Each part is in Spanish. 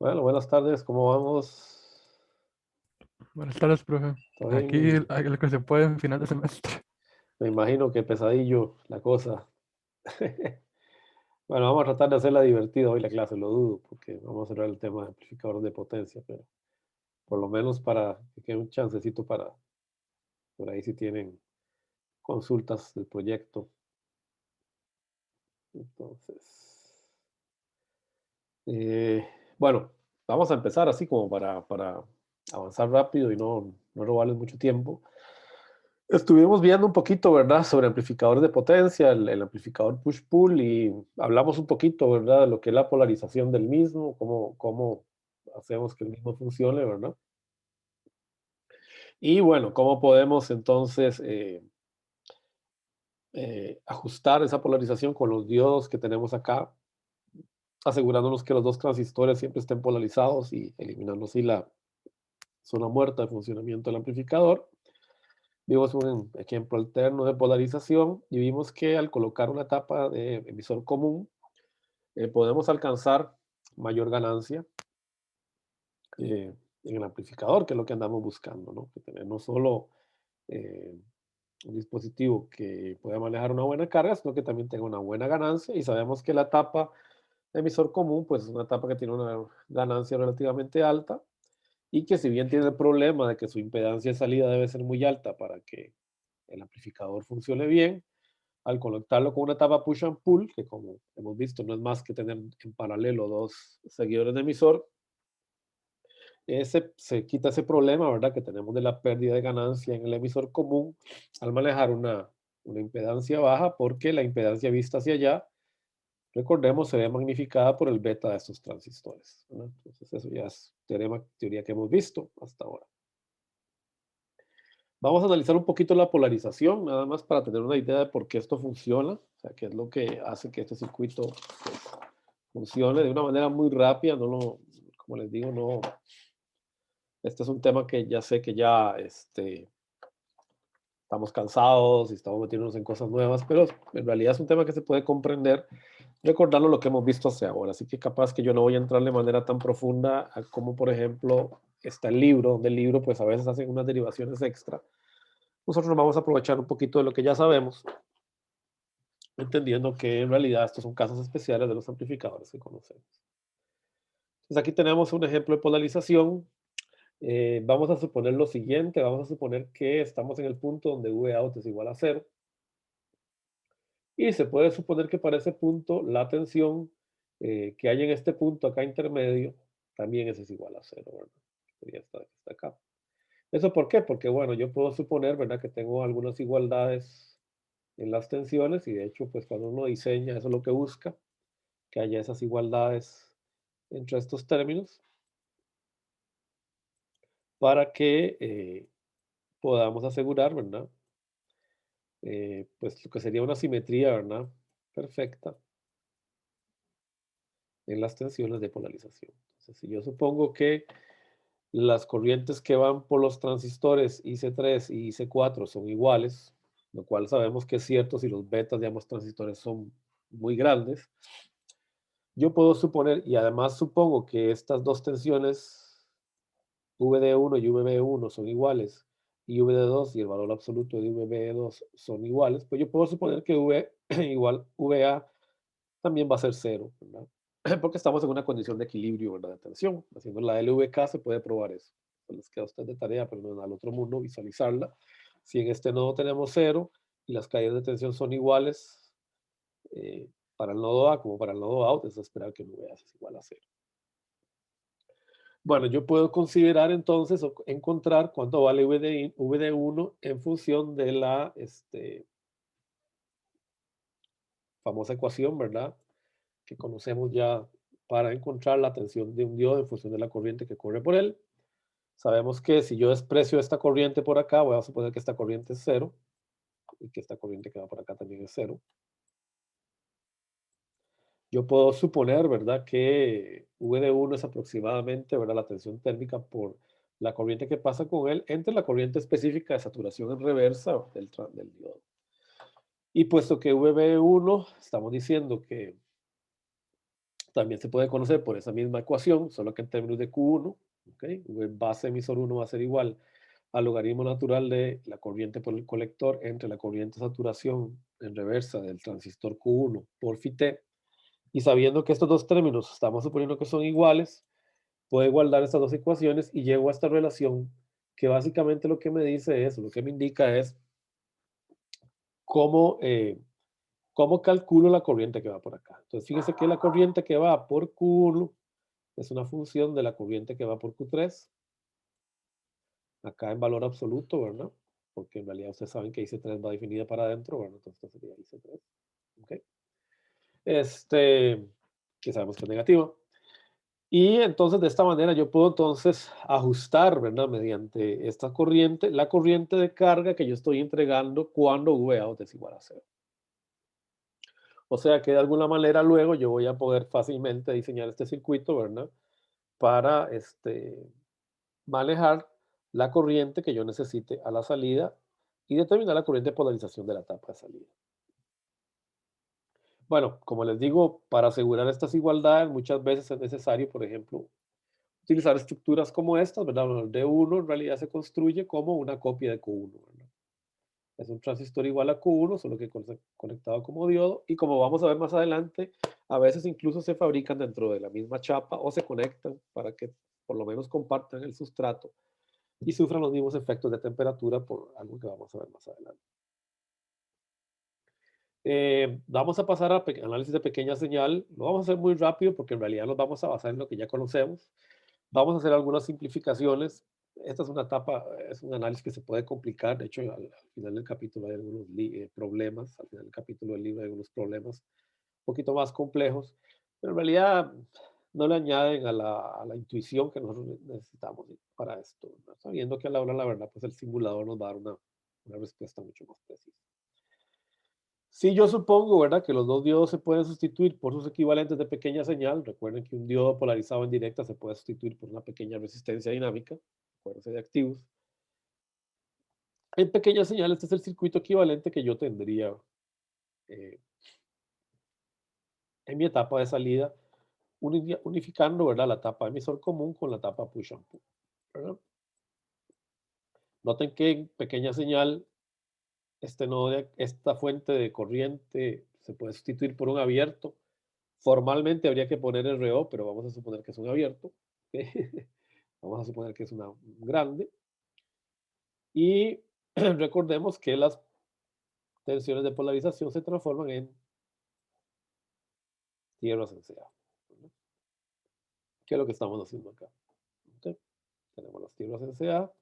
Bueno, buenas tardes, ¿cómo vamos? Buenas tardes, profe. ¿Todo Aquí bien? lo que se puede en final de semestre. Me imagino que pesadillo la cosa. Bueno, vamos a tratar de hacerla divertida hoy la clase, lo dudo, porque vamos a hablar del tema de amplificadores de potencia, pero por lo menos para que quede un chancecito para, por ahí si tienen consultas del proyecto. Entonces, eh, bueno, vamos a empezar así como para avanzar rápido y no robarles mucho tiempo. Estuvimos viendo un poquito, ¿verdad?, sobre amplificadores de potencia, el amplificador push-pull, y hablamos un poquito, ¿verdad?, de lo que es la polarización del mismo, cómo hacemos que el mismo funcione, ¿verdad? Y bueno, cómo podemos entonces ajustar esa polarización con los diodos que tenemos acá, asegurándonos que los dos transistores siempre estén polarizados y eliminando así la zona muerta de funcionamiento del amplificador. Vimos un ejemplo alterno de polarización y vimos que al colocar una tapa de emisor común, podemos alcanzar mayor ganancia en el amplificador, que es lo que andamos buscando, ¿no? Que tener no solo eh, un dispositivo que pueda manejar una buena carga, sino que también tenga una buena ganancia. Y sabemos que la tapa de emisor común, pues es una tapa que tiene una ganancia relativamente alta y que si bien tiene el problema de que su impedancia de salida debe ser muy alta para que el amplificador funcione bien, al conectarlo con una tapa push and pull, que como hemos visto no es más que tener en paralelo dos seguidores de emisor, se quita ese problema, ¿verdad?, que tenemos de la pérdida de ganancia en el emisor común al manejar una impedancia baja, porque la impedancia vista hacia allá, recordemos, se ve magnificada por el beta de estos transistores, ¿verdad? Entonces eso ya es teoría que hemos visto hasta ahora. Vamos a analizar un poquito la polarización, nada más para tener una idea de por qué esto funciona, o sea, qué es lo que hace que este circuito pues, funcione de una manera muy rápida, como les digo, este es un tema que ya sé que ya estamos cansados y estamos metiéndonos en cosas nuevas, pero en realidad es un tema que se puede comprender recordando lo que hemos visto hasta ahora, así que capaz que yo no voy a entrar de manera tan profunda a cómo, por ejemplo, está el libro, donde el libro pues a veces hacen unas derivaciones extra. Nosotros nos vamos a aprovechar un poquito de lo que ya sabemos, entendiendo que en realidad estos son casos especiales de los amplificadores que conocemos. Entonces aquí tenemos un ejemplo de polarización. Vamos a suponer lo siguiente, vamos a suponer que estamos en el punto donde Vout es igual a 0 y se puede suponer que para ese punto la tensión que hay en este punto acá intermedio también es igual a 0, ¿verdad? Sería esta acá. ¿Eso por qué? Porque bueno, yo puedo suponer, ¿verdad?, que tengo algunas igualdades en las tensiones y de hecho pues cuando uno diseña eso es lo que busca, que haya esas igualdades entre estos términos para que podamos asegurar, ¿verdad?, pues lo que sería una simetría, ¿verdad?, perfecta en las tensiones de polarización. Entonces, si yo supongo que las corrientes que van por los transistores IC3 y IC4 son iguales, lo cual sabemos que es cierto si los betas de ambos transistores son muy grandes, yo puedo suponer, y además supongo que estas dos tensiones VD1 y VB1 son iguales, y VD2 y el valor absoluto de VB2 son iguales, pues yo puedo suponer que V igual VA también va a ser cero, ¿verdad? Porque estamos en una condición de equilibrio, ¿verdad?, de tensión. Haciendo la LVK se puede probar eso. Se les queda a usted de tarea, pero no al otro mundo, visualizarla. Si en este nodo tenemos cero y las caídas de tensión son iguales para el nodo A como para el nodo out, es esperar que el VA es igual a cero. Bueno, yo puedo considerar entonces o encontrar cuánto vale VD1 en función de la famosa ecuación, ¿verdad?, que conocemos ya para encontrar la tensión de un diodo en función de la corriente que corre por él. Sabemos que si yo desprecio esta corriente por acá, voy a suponer que esta corriente es cero y que esta corriente que va por acá también es cero. yo puedo suponer, ¿verdad?, que V de 1 es aproximadamente, ¿verdad?, la tensión térmica por la corriente que pasa con él entre la corriente específica de saturación en reversa del diodo. Y puesto que VB1 estamos diciendo que también se puede conocer por esa misma ecuación, solo que en términos de Q1, ¿ok? V base emisor 1 va a ser igual al logaritmo natural de la corriente por el colector entre la corriente de saturación en reversa del transistor Q1 por phi t. Y sabiendo que estos dos términos estamos suponiendo que son iguales, puedo igualar estas dos ecuaciones y llego a esta relación que básicamente lo que me dice es, lo que me indica es cómo, cómo calculo la corriente que va por acá. Entonces, fíjense que la corriente que va por Q1 es una función de la corriente que va por Q3, acá en valor absoluto, ¿verdad? Porque en realidad ustedes saben que IC3 va definida para adentro, bueno, entonces esto sería IC3, ¿ok? Que sabemos que es negativa. Y entonces de esta manera yo puedo entonces ajustar, ¿verdad? Mediante esta corriente, la corriente de carga que yo estoy entregando cuando VA es igual a 0. O sea que de alguna manera luego yo voy a poder fácilmente diseñar este circuito, ¿verdad? Para manejar la corriente que yo necesite a la salida y determinar la corriente de polarización de la etapa de salida. Bueno, como les digo, para asegurar estas igualdades muchas veces es necesario, por ejemplo, utilizar estructuras como estas, ¿verdad? El D1 en realidad se construye como una copia de Q1, ¿verdad? Es un transistor igual a Q1, solo que conectado como diodo. Y como vamos a ver más adelante, a veces incluso se fabrican dentro de la misma chapa o se conectan para que por lo menos compartan el sustrato y sufran los mismos efectos de temperatura por algo que vamos a ver más adelante. Vamos a pasar a análisis de pequeña señal. Lo vamos a hacer muy rápido porque en realidad nos vamos a basar en lo que ya conocemos. Vamos a hacer algunas simplificaciones. Esta es una etapa, es un análisis que se puede complicar. De hecho, al final del capítulo hay algunos problemas. Al final del capítulo del libro hay algunos problemas un poquito más complejos. Pero en realidad no le añaden a la intuición que nosotros necesitamos para esto, ¿no? Sabiendo que a la hora, la verdad, pues el simulador nos va a dar una respuesta mucho más precisa. Si yo supongo, ¿verdad?, que los dos diodos se pueden sustituir por sus equivalentes de pequeña señal. Recuerden que un diodo polarizado en directa se puede sustituir por una pequeña resistencia dinámica. Acuérdense de activos. En pequeña señal, este es el circuito equivalente que yo tendría eh, en mi etapa de salida, unificando, ¿verdad?, la etapa emisor común con la etapa push and pull, ¿verdad? Noten que en pequeña señal, esta fuente de corriente se puede sustituir por un abierto. Formalmente habría que poner RO, pero vamos a suponer que es un abierto. Vamos a suponer que es una grande. Y recordemos que las tensiones de polarización se transforman en tierras en CA, ¿no? ¿Qué es lo que estamos haciendo acá? ¿Ok? Tenemos las tierras en CA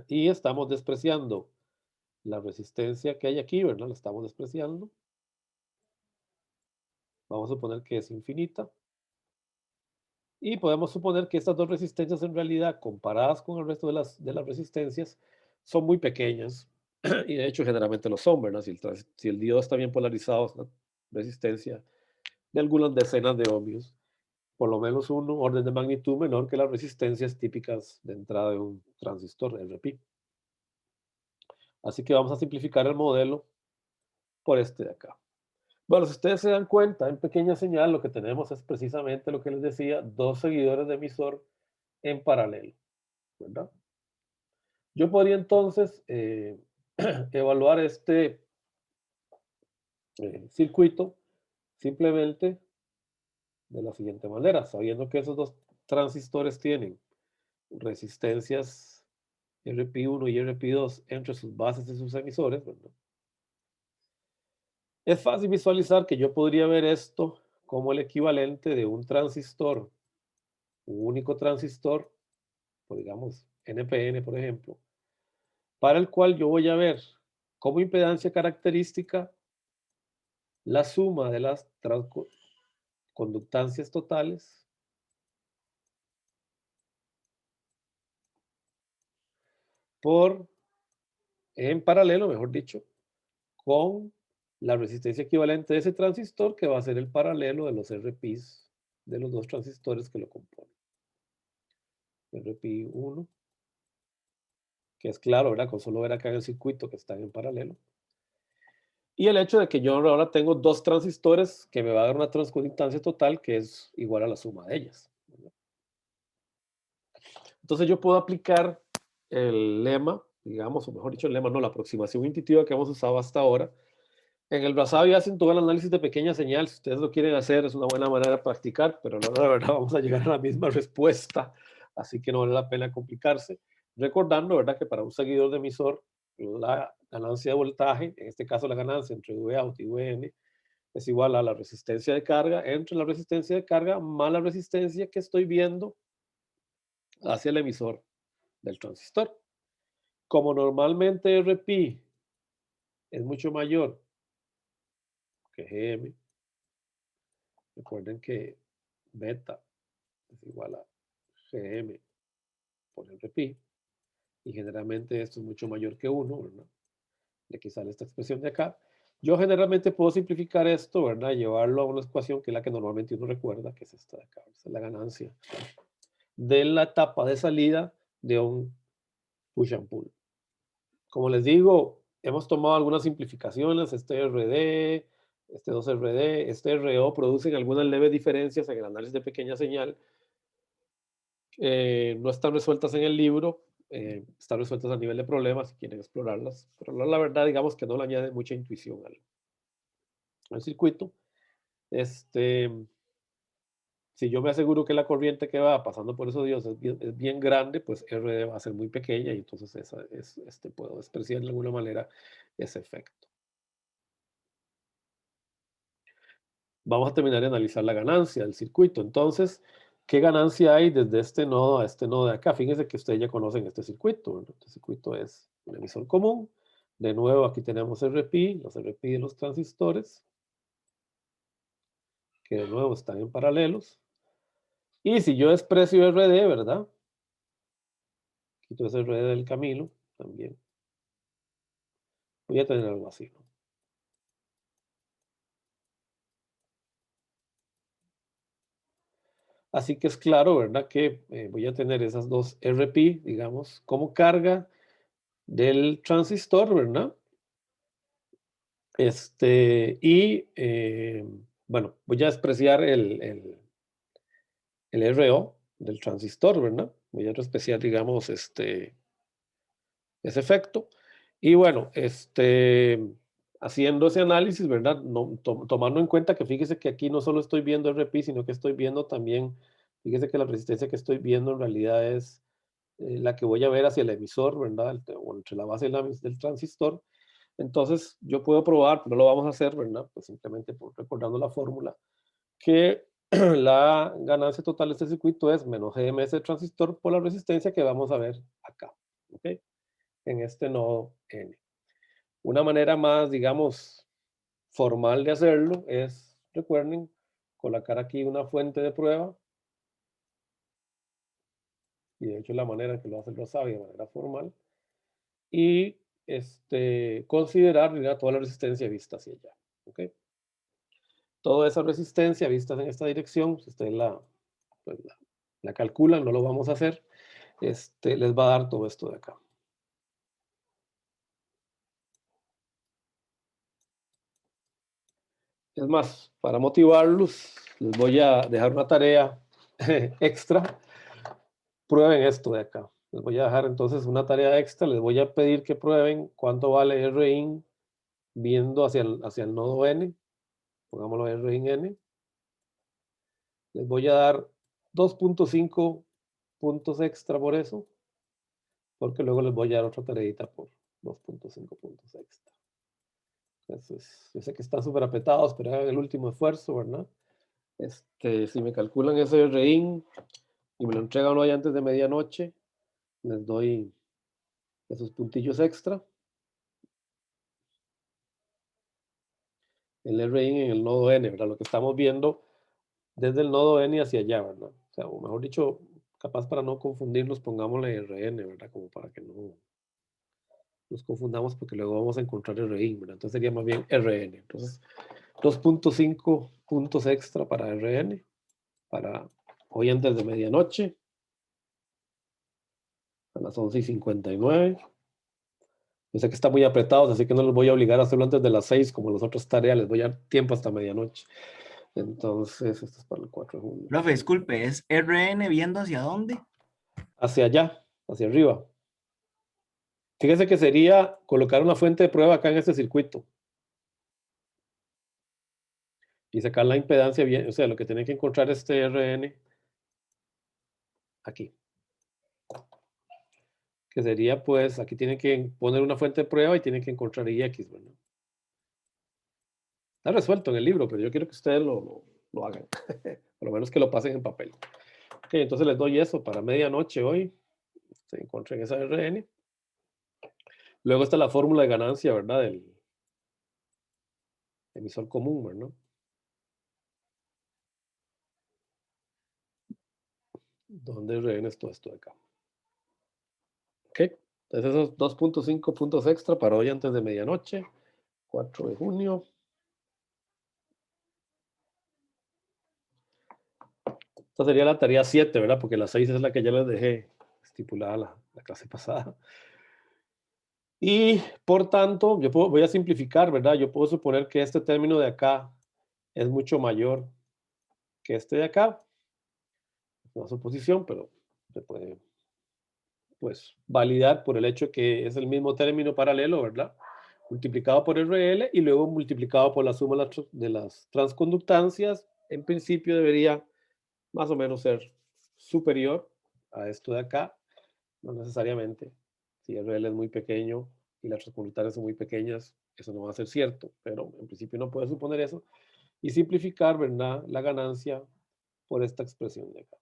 y estamos despreciando la resistencia que hay aquí, ¿verdad? La estamos despreciando. Vamos a suponer que es infinita. Y podemos suponer que estas dos resistencias en realidad, comparadas con el resto de las resistencias, son muy pequeñas. Y de hecho generalmente lo son, ¿verdad? Si el diodo está bien polarizado, es una resistencia de algunas decenas de ohmios, por lo menos un orden de magnitud menor que las resistencias típicas de entrada de un transistor RP. Así que vamos a simplificar el modelo por este de acá. Bueno, si ustedes se dan cuenta, en pequeña señal lo que tenemos es precisamente lo que les decía, dos seguidores de emisor en paralelo, ¿verdad? Yo podría entonces evaluar este circuito simplemente de la siguiente manera, sabiendo que esos dos transistores tienen resistencias RP1 y RP2 entre sus bases y sus emisores, ¿verdad? Es fácil visualizar que yo podría ver esto como el equivalente de un transistor, un único transistor, por digamos NPN, por ejemplo, para el cual yo voy a ver como impedancia característica la suma de las conductancias totales en paralelo, mejor dicho, con la resistencia equivalente de ese transistor, que va a ser el paralelo de los RPs de los dos transistores que lo componen. RPI 1, que es claro, ¿verdad? Con solo ver acá en el circuito que están en paralelo. Y el hecho de que yo ahora tengo dos transistores que me va a dar una transconductancia total que es igual a la suma de ellas. Entonces yo puedo aplicar el lema, digamos, o mejor dicho, el lema, no, la aproximación intuitiva que hemos usado hasta ahora. En el Brazavi hacen todo el análisis de pequeña señal. Si ustedes lo quieren hacer, es una buena manera de practicar, pero no, la verdad, vamos a llegar a la misma respuesta. Así que no vale la pena complicarse. Recordando, ¿verdad?, que para un seguidor de emisor, la ganancia de voltaje, en este caso la ganancia entre Vout y Vn, es igual a la resistencia de carga entre la resistencia de carga más la resistencia que estoy viendo hacia el emisor del transistor. Como normalmente Rp es mucho mayor que Gm, recuerden que beta es igual a Gm por Rp, y generalmente esto es mucho mayor que 1, ¿verdad? De aquí sale esta expresión de acá. Yo generalmente puedo simplificar esto, ¿verdad? Llevarlo a una ecuación que es la que normalmente uno recuerda, que es esta de acá. Esta es la ganancia de la etapa de salida de un push and pull. Como les digo, hemos tomado algunas simplificaciones, este RD, este 2RD, este RO producen algunas leves diferencias en el análisis de pequeña señal. No están resueltas en el libro, están resueltas a nivel de problemas si quieren explorarlas, pero la verdad, digamos que no le añade mucha intuición al circuito. Si yo me aseguro que la corriente que va pasando por esos diodos es bien grande, pues RD va a ser muy pequeña y entonces puedo despreciar de alguna manera ese efecto. Vamos a terminar de analizar la ganancia del circuito. Entonces, ¿qué ganancia hay desde este nodo a este nodo de acá? Fíjense que ustedes ya conocen este circuito, ¿verdad? Este circuito es un emisor común. De nuevo, aquí tenemos RP, los RP de los transistores, que de nuevo están en paralelos. Y si yo desprecio RD, ¿verdad? Quito ese RD del camino también. Voy a tener algo así, ¿no? Así que es claro, ¿verdad? Que voy a tener esas dos RP, digamos, como carga del transistor, ¿verdad? Bueno, voy a despreciar el RO del transistor, ¿verdad? Voy a despreciar, digamos, ese efecto. Y bueno, haciendo ese análisis, ¿verdad? No, tomando en cuenta que fíjese que aquí no solo estoy viendo RP, sino que estoy viendo también, fíjese que la resistencia que estoy viendo en realidad es la que voy a ver hacia el emisor, ¿verdad? O entre la base del transistor. Entonces, yo puedo probar, pero no lo vamos a hacer, ¿verdad? Pues simplemente recordando la fórmula, que la ganancia total de este circuito es menos GMS del transistor por la resistencia que vamos a ver acá, ¿ok? En este nodo N. Una manera más, digamos, formal de hacerlo es, recuerden, colocar aquí una fuente de prueba, y de hecho la manera en que lo hace el Razavi de manera formal, y considerar, ¿verdad?, toda la resistencia vista hacia allá, ¿ok? Toda esa resistencia vista en esta dirección, si ustedes pues la calculan, no lo vamos a hacer, les va a dar todo esto de acá. Es más, para motivarlos, les voy a dejar una tarea extra. Prueben esto de acá. Les voy a dejar entonces una tarea extra. Les voy a pedir que prueben cuánto vale Rin viendo hacia el nodo N. Pongámoslo Rin N. Les voy a dar 2.5 puntos extra por eso, porque luego les voy a dar otra tareita por 2.5 puntos extra. Entonces, yo sé que están súper apretados, pero hagan el último esfuerzo, ¿verdad? Si me calculan ese RIN y me lo entregan hoy antes de medianoche, les doy esos puntillos extra. El RIN en el nodo N, ¿verdad? Lo que estamos viendo desde el nodo N hacia allá, ¿verdad? O sea, o mejor dicho, capaz para no confundirlos, pongámosle RN, ¿verdad? Como para que no nos confundamos porque luego vamos a encontrar RI, ¿verdad? Entonces sería más bien RN. Entonces, 2.5 puntos extra para RN, para hoy antes de medianoche, a las 11:59. Yo sé que está muy apretados, así que no los voy a obligar a hacerlo antes de las 6, como las otras tareas, les voy a dar tiempo hasta medianoche. Entonces, esto es para el 4 de junio. Profe, disculpe, ¿es RN viendo hacia dónde? Hacia allá, hacia arriba. Fíjese que sería colocar una fuente de prueba acá en este circuito y sacar la impedancia bien, o sea, lo que tiene que encontrar este RN aquí. Que sería, pues, aquí tiene que poner una fuente de prueba y tiene que encontrar IX, ¿verdad? Está resuelto en el libro, pero yo quiero que ustedes lo hagan. Por lo menos que lo pasen en papel. Ok, entonces les doy eso para medianoche hoy. Se encuentren esa RN. Luego está la fórmula de ganancia, ¿verdad? Del emisor común, ¿verdad? ¿Dónde RN es todo esto de acá? Ok, entonces esos 2.5 puntos extra para hoy antes de medianoche, 4 de junio. Esta sería la tarea 7, ¿verdad? Porque la 6 es la que ya les dejé estipulada la clase pasada. Y por tanto, voy a simplificar, ¿verdad? Yo puedo suponer que este término de acá es mucho mayor que este de acá. Es una suposición, pero se puede, pues, validar por el hecho que es el mismo término paralelo, ¿verdad? Multiplicado por RL y luego multiplicado por la suma de las transconductancias. En principio debería más o menos ser superior a esto de acá, no necesariamente. Si RL es muy pequeño y las transconductancias son muy pequeñas, eso no va a ser cierto, pero en principio no puede suponer eso. Y simplificar, ¿verdad?, la ganancia por esta expresión de acá.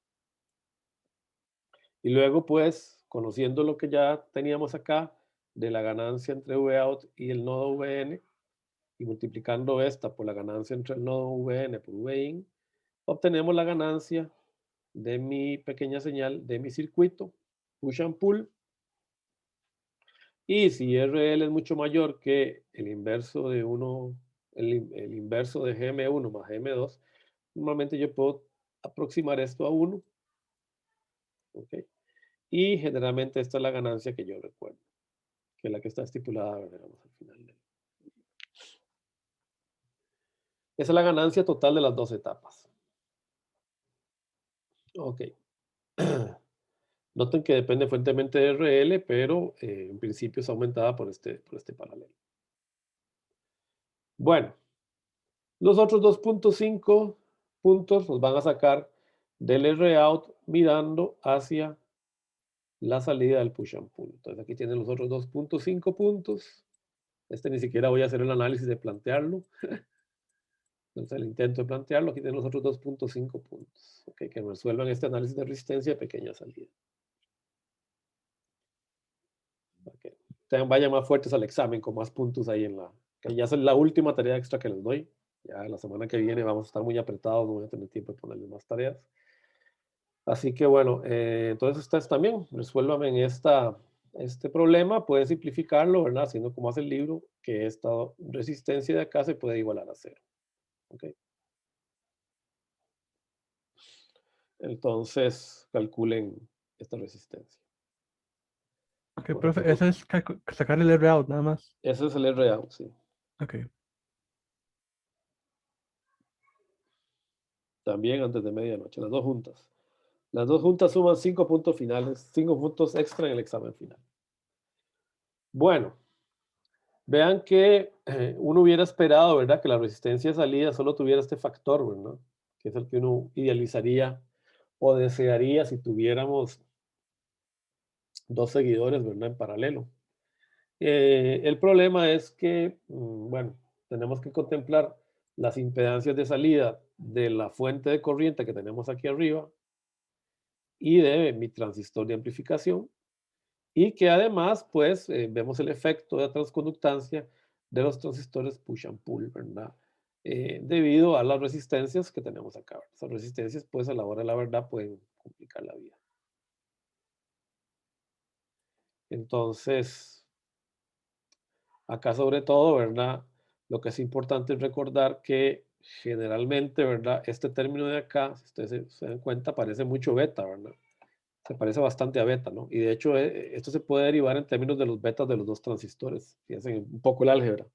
Y luego, pues, conociendo lo que ya teníamos acá de la ganancia entre Vout y el nodo Vn, y multiplicando esta por la ganancia entre el nodo Vn por Vin, obtenemos la ganancia de mi pequeña señal de mi circuito, push and pull. Y si RL es mucho mayor que el inverso de el inverso de GM1 más GM2, normalmente yo puedo aproximar esto a 1. ¿Okay? Y generalmente esta es la ganancia que yo recuerdo, que es la que está estipulada, veremos al final. Esa es la ganancia total de las dos etapas. Ok. Noten que depende fuertemente de RL, pero en principio es aumentada por este paralelo. Bueno, los otros 2.5 puntos los van a sacar del ROUT mirando hacia la salida del push and pull. Entonces aquí tienen los otros 2.5 puntos. Este ni siquiera voy a hacer el análisis de plantearlo. Entonces el intento de plantearlo, aquí tienen los otros 2.5 puntos. Okay, que resuelvan este análisis de resistencia de pequeña salida. Okay. Vayan más fuertes al examen con más puntos ahí en que ya es la última tarea extra que les doy. Ya la semana que viene vamos a estar muy apretados, no voy a tener tiempo de ponerles más tareas. Así que bueno, entonces ustedes también resuelvan en este problema, pueden simplificarlo, ¿verdad? Haciendo como hace el libro, que esta resistencia de acá se puede igualar a 0. ¿Okay? Entonces calculen esta resistencia. Ok, profe, eso es sacar el R-out nada más. Ese es el R-out, sí. Ok. También antes de medianoche, las dos juntas. Las dos juntas suman 5 puntos finales, 5 puntos extra en el examen final. Bueno, vean que uno hubiera esperado, ¿verdad?, que la resistencia de salida solo tuviera este factor, ¿verdad?, que es el que uno idealizaría o desearía si tuviéramos dos seguidores, ¿verdad?, en paralelo. El problema es que, bueno, tenemos que contemplar las impedancias de salida de la fuente de corriente que tenemos aquí arriba y de mi transistor de amplificación, y que además, pues, vemos el efecto de transconductancia de los transistores push and pull, ¿verdad? Debido a las resistencias que tenemos acá. Esas resistencias, pues, a la hora de la verdad, pueden complicar la vida. Entonces, Acá sobre todo, ¿verdad? Lo que es importante es recordar que generalmente, ¿verdad? Este término de acá, si ustedes se dan cuenta, parece mucho beta, ¿verdad? Se parece bastante a beta, ¿no? Y de hecho, esto se puede derivar en términos de los betas de los dos transistores. Fíjense un poco el álgebra.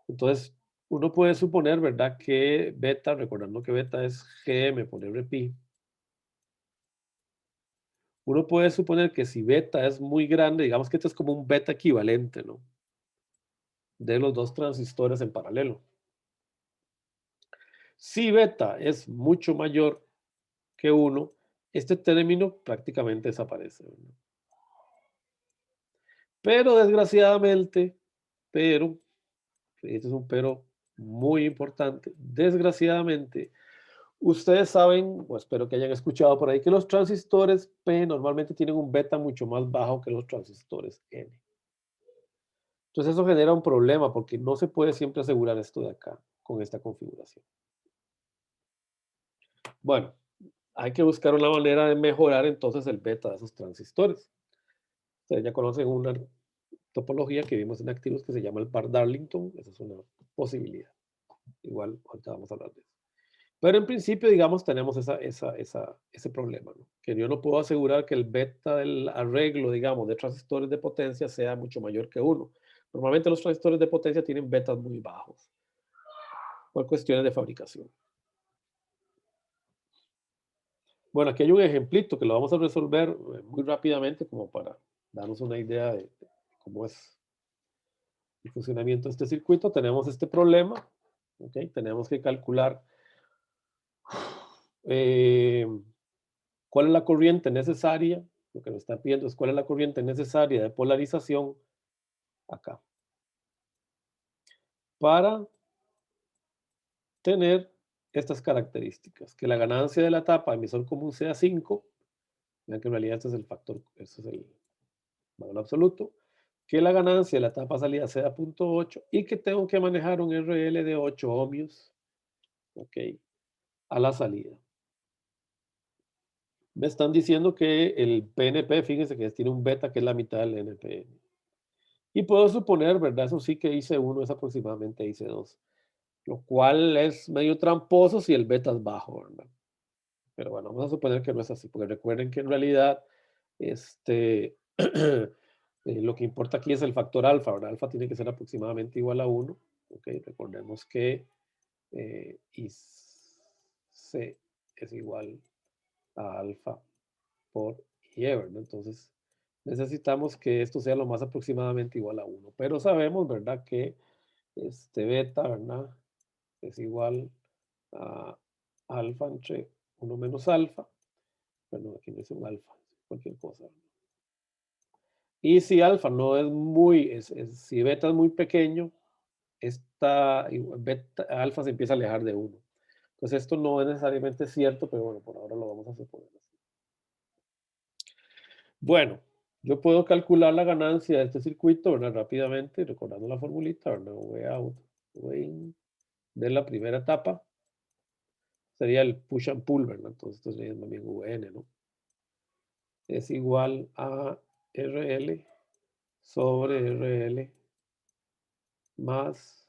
Entonces, uno puede suponer, ¿verdad? Que beta, recordando que beta es GM por RPi. Uno puede suponer que si beta es muy grande, digamos que esto es como un beta equivalente, ¿no? De los dos transistores en paralelo. Si beta es mucho mayor que 1, este término prácticamente desaparece, ¿verdad? Pero desgraciadamente, este es un pero muy importante, desgraciadamente, ustedes saben, o espero que hayan escuchado por ahí, que los transistores P normalmente tienen un beta mucho más bajo que los transistores N. Entonces eso genera un problema porque no se puede siempre asegurar esto de acá con esta configuración. Bueno, hay que buscar una manera de mejorar entonces el beta de esos transistores. Ustedes ya conocen una topología que vimos en activos que se llama el Barr-Darlington. Esa es una posibilidad. Igual ahorita vamos a hablar de eso. Pero en principio, digamos, tenemos ese problema, ¿no? Que yo no puedo asegurar que el beta del arreglo, digamos, de transistores de potencia sea mucho mayor que 1. Normalmente los transistores de potencia tienen betas muy bajos por cuestiones de fabricación. Bueno, aquí hay un ejemplito que lo vamos a resolver muy rápidamente como para darnos una idea de cómo es el funcionamiento de este circuito. Tenemos este problema, ¿ok? Tenemos que calcular cuál es la corriente necesaria. Lo que nos está pidiendo es cuál es la corriente necesaria de polarización acá para tener estas características, que la ganancia de la etapa emisor común sea 5, vean que en realidad este es el factor, este es el valor absoluto, que la ganancia de la etapa salida sea 0.8 y que tengo que manejar un RL de 8 ohmios, ok, a la salida. Me están diciendo que el PNP, fíjense que tiene un beta que es la mitad del NPN. Y puedo suponer, ¿verdad? Eso sí que hice 1 es aproximadamente hice 2. Lo cual es medio tramposo si el beta es bajo, ¿verdad? Pero bueno, vamos a suponer que no es así, porque recuerden que en realidad lo que importa aquí es el factor alfa, ¿verdad? Alfa tiene que ser aproximadamente igual a 1. ¿Ok? Recordemos que IC es igual a alfa por Y, ¿verdad? Entonces, necesitamos que esto sea lo más aproximadamente igual a 1. Pero sabemos, ¿verdad? Que beta, ¿verdad? Es igual a alfa entre 1 menos alfa. Bueno, aquí no es un alfa, cualquier cosa. Y si alfa no es muy, si beta es muy pequeño, alfa se empieza a alejar de 1. Entonces esto no es necesariamente cierto, pero bueno, por ahora lo vamos a suponer así. Bueno, yo puedo calcular la ganancia de este circuito, ¿verdad? Rápidamente, recordando la formulita, ¿verdad? V de la primera etapa sería el push and pull, ¿verdad? Entonces esto sería también Vn, ¿no? Es igual a RL sobre RL más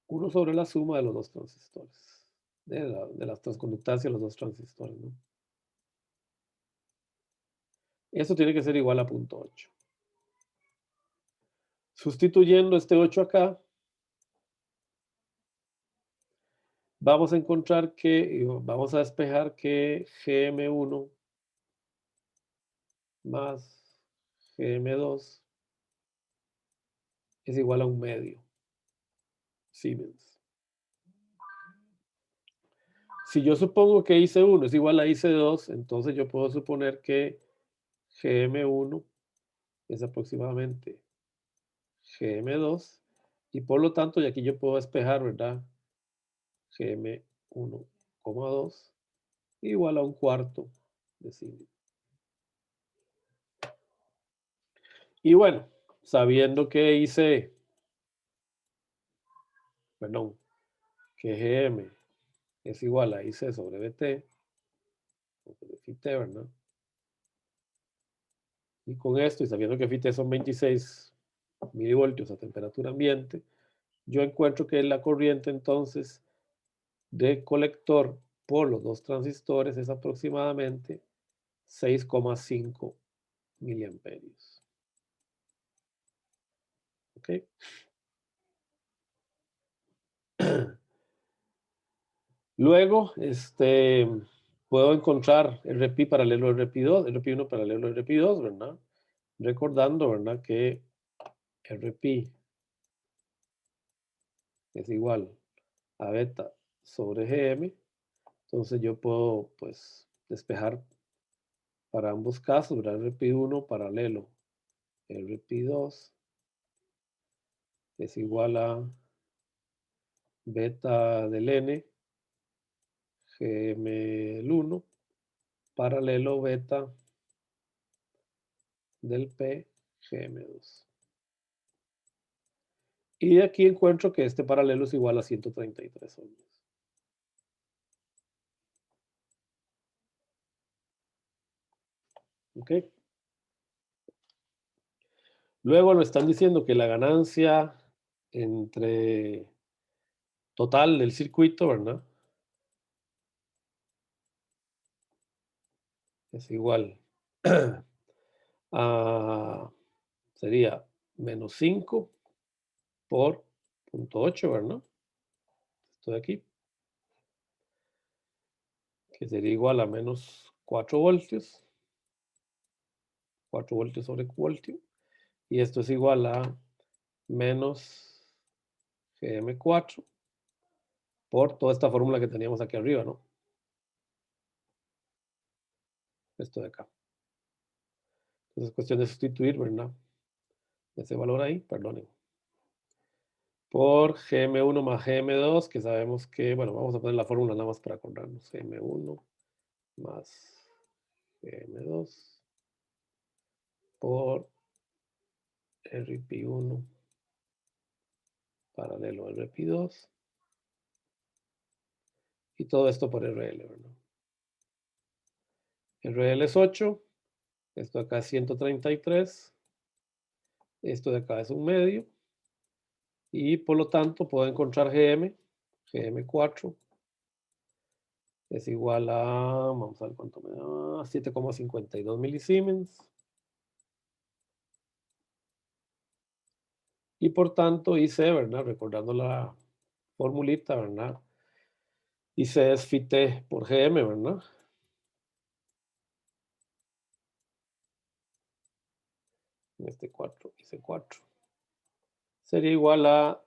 1 sobre la suma de los dos transistores, de las transconductancias de los dos transistores, ¿no? Esto tiene que ser igual a 0.8. Sustituyendo este 8 acá, vamos a encontrar que, vamos a despejar que GM1 más GM2 es igual a 1/2 Siemens. Si yo supongo que IC1 es igual a IC2, entonces yo puedo suponer que GM1 es aproximadamente GM2 y por lo tanto, y aquí yo puedo despejar, ¿verdad? GM1,2 igual a 1/4 de Siemens. Y bueno, sabiendo que que GM es igual a IC sobre BT, FIT, ¿verdad? Y con esto, y sabiendo que FIT son 26 milivoltios a temperatura ambiente, yo encuentro que la corriente entonces de colector por los dos transistores es aproximadamente 6,5 miliamperios. ¿Ok? Luego, puedo encontrar RP paralelo a RP2, RP1 paralelo a RP2, ¿verdad? Recordando, ¿verdad? Que RP es igual a beta sobre GM. Entonces yo puedo, pues, despejar para ambos casos, ¿verdad? RP1 paralelo a RP2 es igual a beta del N, GM el 1, paralelo beta del P, GM2. Y de aquí encuentro que este paralelo es igual a 133 ohmios. ¿Ok? Luego nos están diciendo que la ganancia entre total del circuito, ¿verdad? Es igual a, sería menos 5 por 0.8, ¿verdad? Esto de aquí. Que sería igual a menos 4 voltios. 4 voltios sobre voltio. Y esto es igual a menos GM4 por toda esta fórmula que teníamos aquí arriba, ¿no? Esto de acá. Entonces es cuestión de sustituir, ¿verdad? Ese valor ahí, perdonen. Por GM1 más GM2, que sabemos que, bueno, vamos a poner la fórmula nada más para acordarnos. GM1 más GM2 por RP1 paralelo a RP2. Y todo esto por RL, ¿verdad? RL es 8. Esto de acá es 133. Esto de acá es un medio. Y por lo tanto puedo encontrar GM4 es igual a, vamos a ver cuánto me da, 7,52 milisiemens. Y por tanto IC, ¿verdad? Recordando la formulita, ¿verdad? IC es phi t por GM, ¿verdad? En este 4, IC4. Sería igual a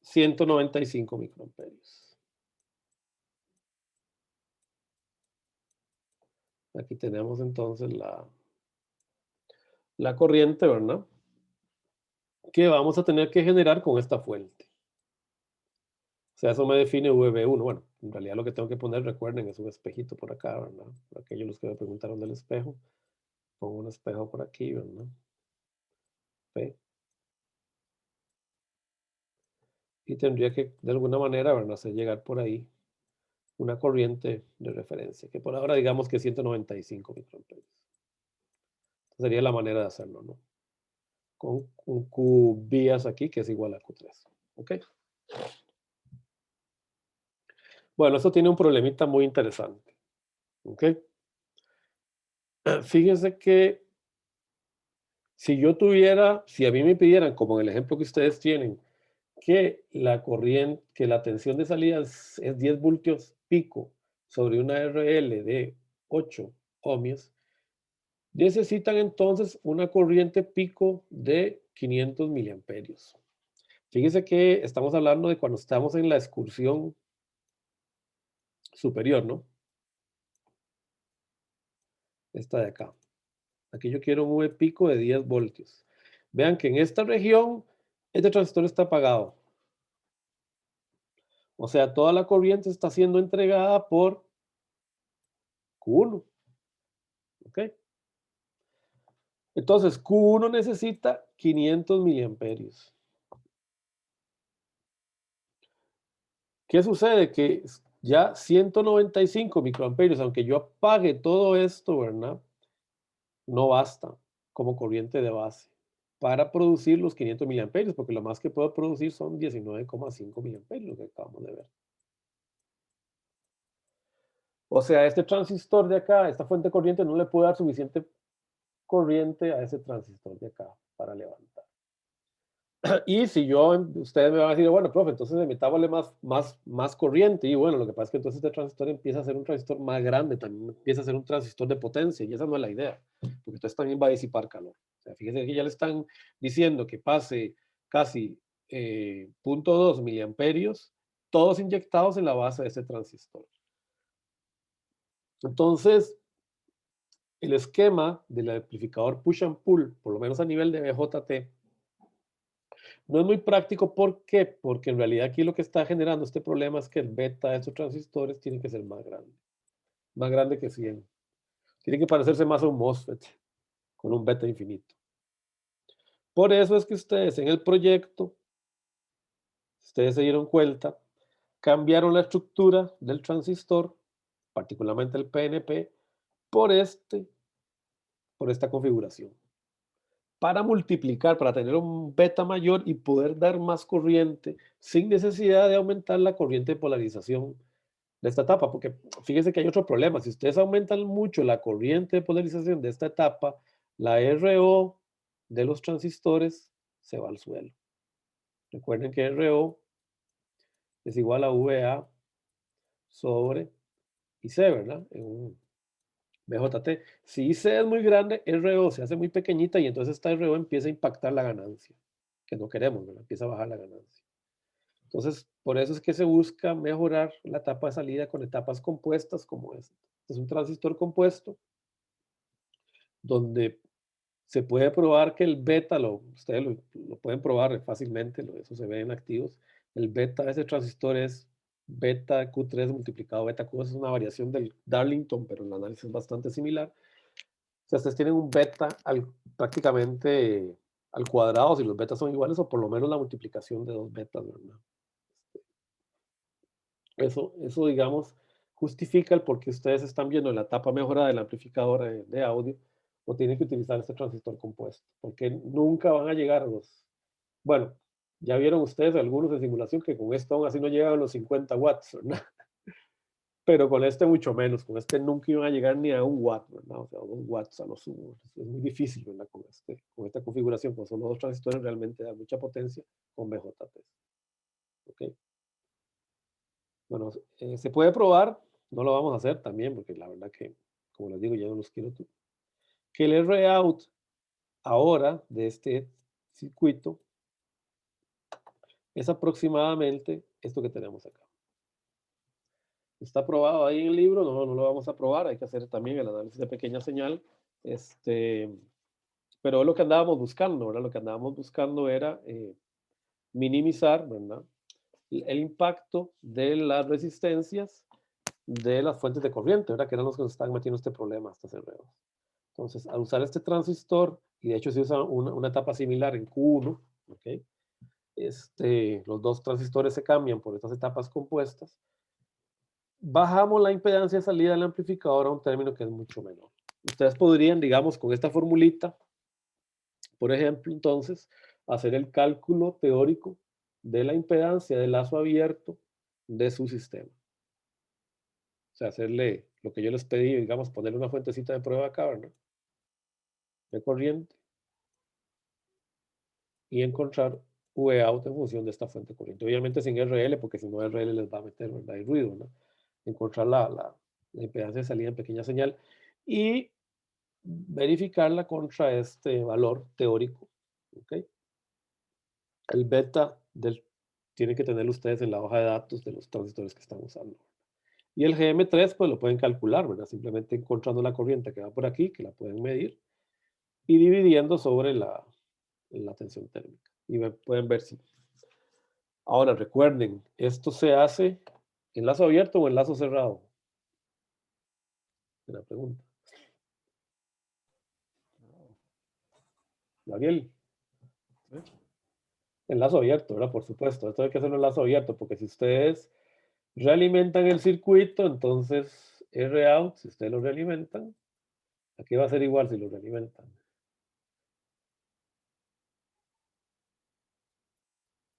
195 microamperios. Aquí tenemos entonces la corriente, ¿verdad? Que vamos a tener que generar con esta fuente. O sea, eso me define VB1. Bueno, en realidad lo que tengo que poner, recuerden, es un espejito por acá, ¿verdad? Para aquellos los que me preguntaron del espejo. Pongo un espejo por aquí, ¿verdad? P. Y tendría que, de alguna manera, ¿verdad? Hacer llegar por ahí una corriente de referencia, que por ahora digamos que es 195 microamperios. Sería la manera de hacerlo, ¿no? Con un Q vías aquí, que es igual a Q3. ¿Ok? Bueno, eso tiene un problemita muy interesante. ¿Ok? Fíjense que si yo tuviera, si a mí me pidieran, como en el ejemplo que ustedes tienen, que la corriente, que la tensión de salida es 10 voltios pico sobre una RL de 8 ohmios, necesitan entonces una corriente pico de 500 miliamperios. Fíjense que estamos hablando de cuando estamos en la excursión superior, ¿no? Esta de acá. Aquí yo quiero un V pico de 10 voltios. Vean que en esta región este transistor está apagado. O sea, toda la corriente está siendo entregada por Q1. ¿Ok? Entonces, Q1 necesita 500 miliamperios. ¿Qué sucede? Que ya 195 microamperios, aunque yo apague todo esto, ¿verdad? No basta como corriente de base. para producir los 500 miliamperios, porque lo más que puedo producir son 19,5 miliamperios, lo que acabamos de ver. O sea, este transistor de acá, esta fuente de corriente, no le puede dar suficiente corriente a ese transistor de acá para levantar. Y si ustedes me van a decir, bueno, profe, entonces metámosle más corriente. Y bueno, lo que pasa es que entonces este transistor empieza a ser un transistor más grande, también empieza a ser un transistor de potencia, y esa no es la idea, porque entonces también va a disipar calor. O sea, fíjense que ya le están diciendo que pase casi 0,2 miliamperios, todos inyectados en la base de ese transistor. Entonces, el esquema del amplificador push and pull, por lo menos a nivel de BJT, no es muy práctico. ¿Por qué? Porque en realidad aquí lo que está generando este problema es que el beta de estos transistores tiene que ser más grande que 100. Tiene que parecerse más a un MOSFET, con un beta infinito. Por eso es que ustedes en el proyecto, ustedes se dieron cuenta, cambiaron la estructura del transistor, particularmente el PNP, por esta configuración, para multiplicar, para tener un beta mayor y poder dar más corriente sin necesidad de aumentar la corriente de polarización de esta etapa, porque fíjense que hay otro problema. Si ustedes aumentan mucho la corriente de polarización de esta etapa, la RO de los transistores se va al suelo. Recuerden que RO es igual a VA sobre IC, ¿verdad? En un BJT. Si IC es muy grande, RO se hace muy pequeñita y entonces esta RO empieza a impactar la ganancia, que no queremos, ¿verdad? Empieza a bajar la ganancia. Entonces, por eso es que se busca mejorar la etapa de salida con etapas compuestas como esta. Es un transistor compuesto donde se puede probar que el beta, ustedes lo pueden probar fácilmente, eso se ve en activos. El beta de ese transistor es beta Q3 multiplicado beta Q2, es una variación del Darlington, pero el análisis es bastante similar. O sea, ustedes tienen un beta prácticamente al cuadrado, si los betas son iguales, o por lo menos la multiplicación de dos betas, ¿verdad? Eso, digamos, justifica el por qué ustedes están viendo la etapa mejorada del amplificador de audio o tienen que utilizar este transistor compuesto, porque nunca van a llegar a bueno, ya vieron ustedes algunos en simulación que con esto aún así no llegan a los 50 watts, ¿verdad? Pero con este mucho menos, con este nunca iban a llegar ni a 1 watt, ¿verdad? O sea, 2 watts a lo sumo. Es muy difícil, ¿verdad? Con esta configuración, con solo dos transistores realmente da mucha potencia con BJT. ¿Ok? Bueno, se puede probar, no lo vamos a hacer también, porque la verdad que, como les digo, ya no los quiero tú. Que el R-out ahora de este circuito es aproximadamente esto que tenemos acá. ¿Está probado ahí en el libro? No, no lo vamos a probar, hay que hacer también el análisis de pequeña señal. Pero es lo que andábamos buscando, ¿verdad? Lo que andábamos buscando era minimizar, ¿verdad? El impacto de las resistencias de las fuentes de corriente, ¿verdad? Que eran los que nos están metiendo este problema, estas enredos. Entonces, al usar este transistor, y de hecho se usa una etapa similar en Q1, ¿ok? Los dos transistores se cambian por estas etapas compuestas, bajamos la impedancia de salida del amplificador a un término que es mucho menor. Ustedes podrían, digamos, con esta formulita, por ejemplo, entonces, hacer el cálculo teórico de la impedancia del lazo abierto de su sistema. O sea, hacerle lo que yo les pedí, digamos, ponerle una fuentecita de prueba acá, ¿verdad? De corriente. Y encontrar V-out en función de esta fuente de corriente. Obviamente sin RL, porque si no RL les va a meter, ¿verdad? Hay ruido, ¿no? Encontrar la impedancia de salida en pequeña señal y verificarla contra este valor teórico. ¿Ok? El beta tiene que tener ustedes en la hoja de datos de los transistores que están usando. Y el GM3, pues lo pueden calcular, ¿verdad? Simplemente encontrando la corriente que va por aquí, que la pueden medir, y dividiendo sobre la tensión térmica. Y pueden ver si. Ahora, recuerden, esto se hace en lazo abierto o en lazo cerrado. Una pregunta. Gabriel. En lazo abierto, ¿verdad? Por supuesto. Esto hay que hacerlo en lazo abierto, porque si ustedes realimentan el circuito, entonces R-out, si ustedes lo realimentan, aquí va a ser igual si lo realimentan.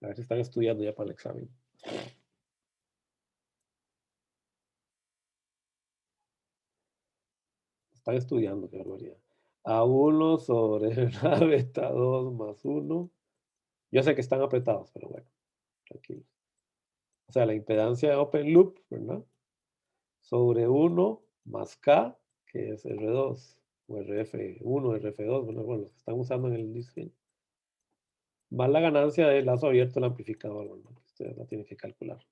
A ver si están estudiando ya para el examen. Están estudiando, qué barbaridad. A1 sobre la beta 2 más 1. Yo sé que están apretados, pero bueno, tranquilos. O sea, la impedancia de open loop, ¿verdad? Sobre 1 más K, que es R2, o RF1, RF2, bueno, los que están usando en el diseño. Más la ganancia del lazo abierto del amplificador, ¿verdad? Ustedes la tienen que calcular.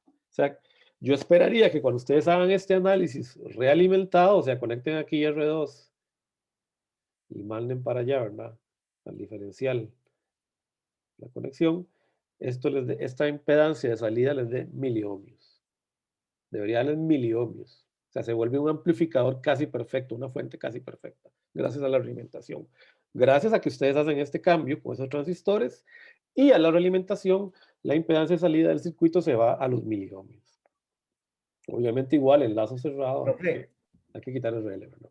O sea, yo esperaría que cuando ustedes hagan este análisis realimentado, o sea, conecten aquí R2 y manden para allá, ¿verdad? Al diferencial, la conexión, esta impedancia de salida les dé miliohmios. Debería darles miliohmios. O sea, se vuelve un amplificador casi perfecto, una fuente casi perfecta, gracias a la realimentación. Gracias a que ustedes hacen este cambio con esos transistores y a la realimentación, la impedancia de salida del circuito se va a los miliohmios. Obviamente igual, el lazo cerrado, Profe, hay que quitar el RL, ¿verdad?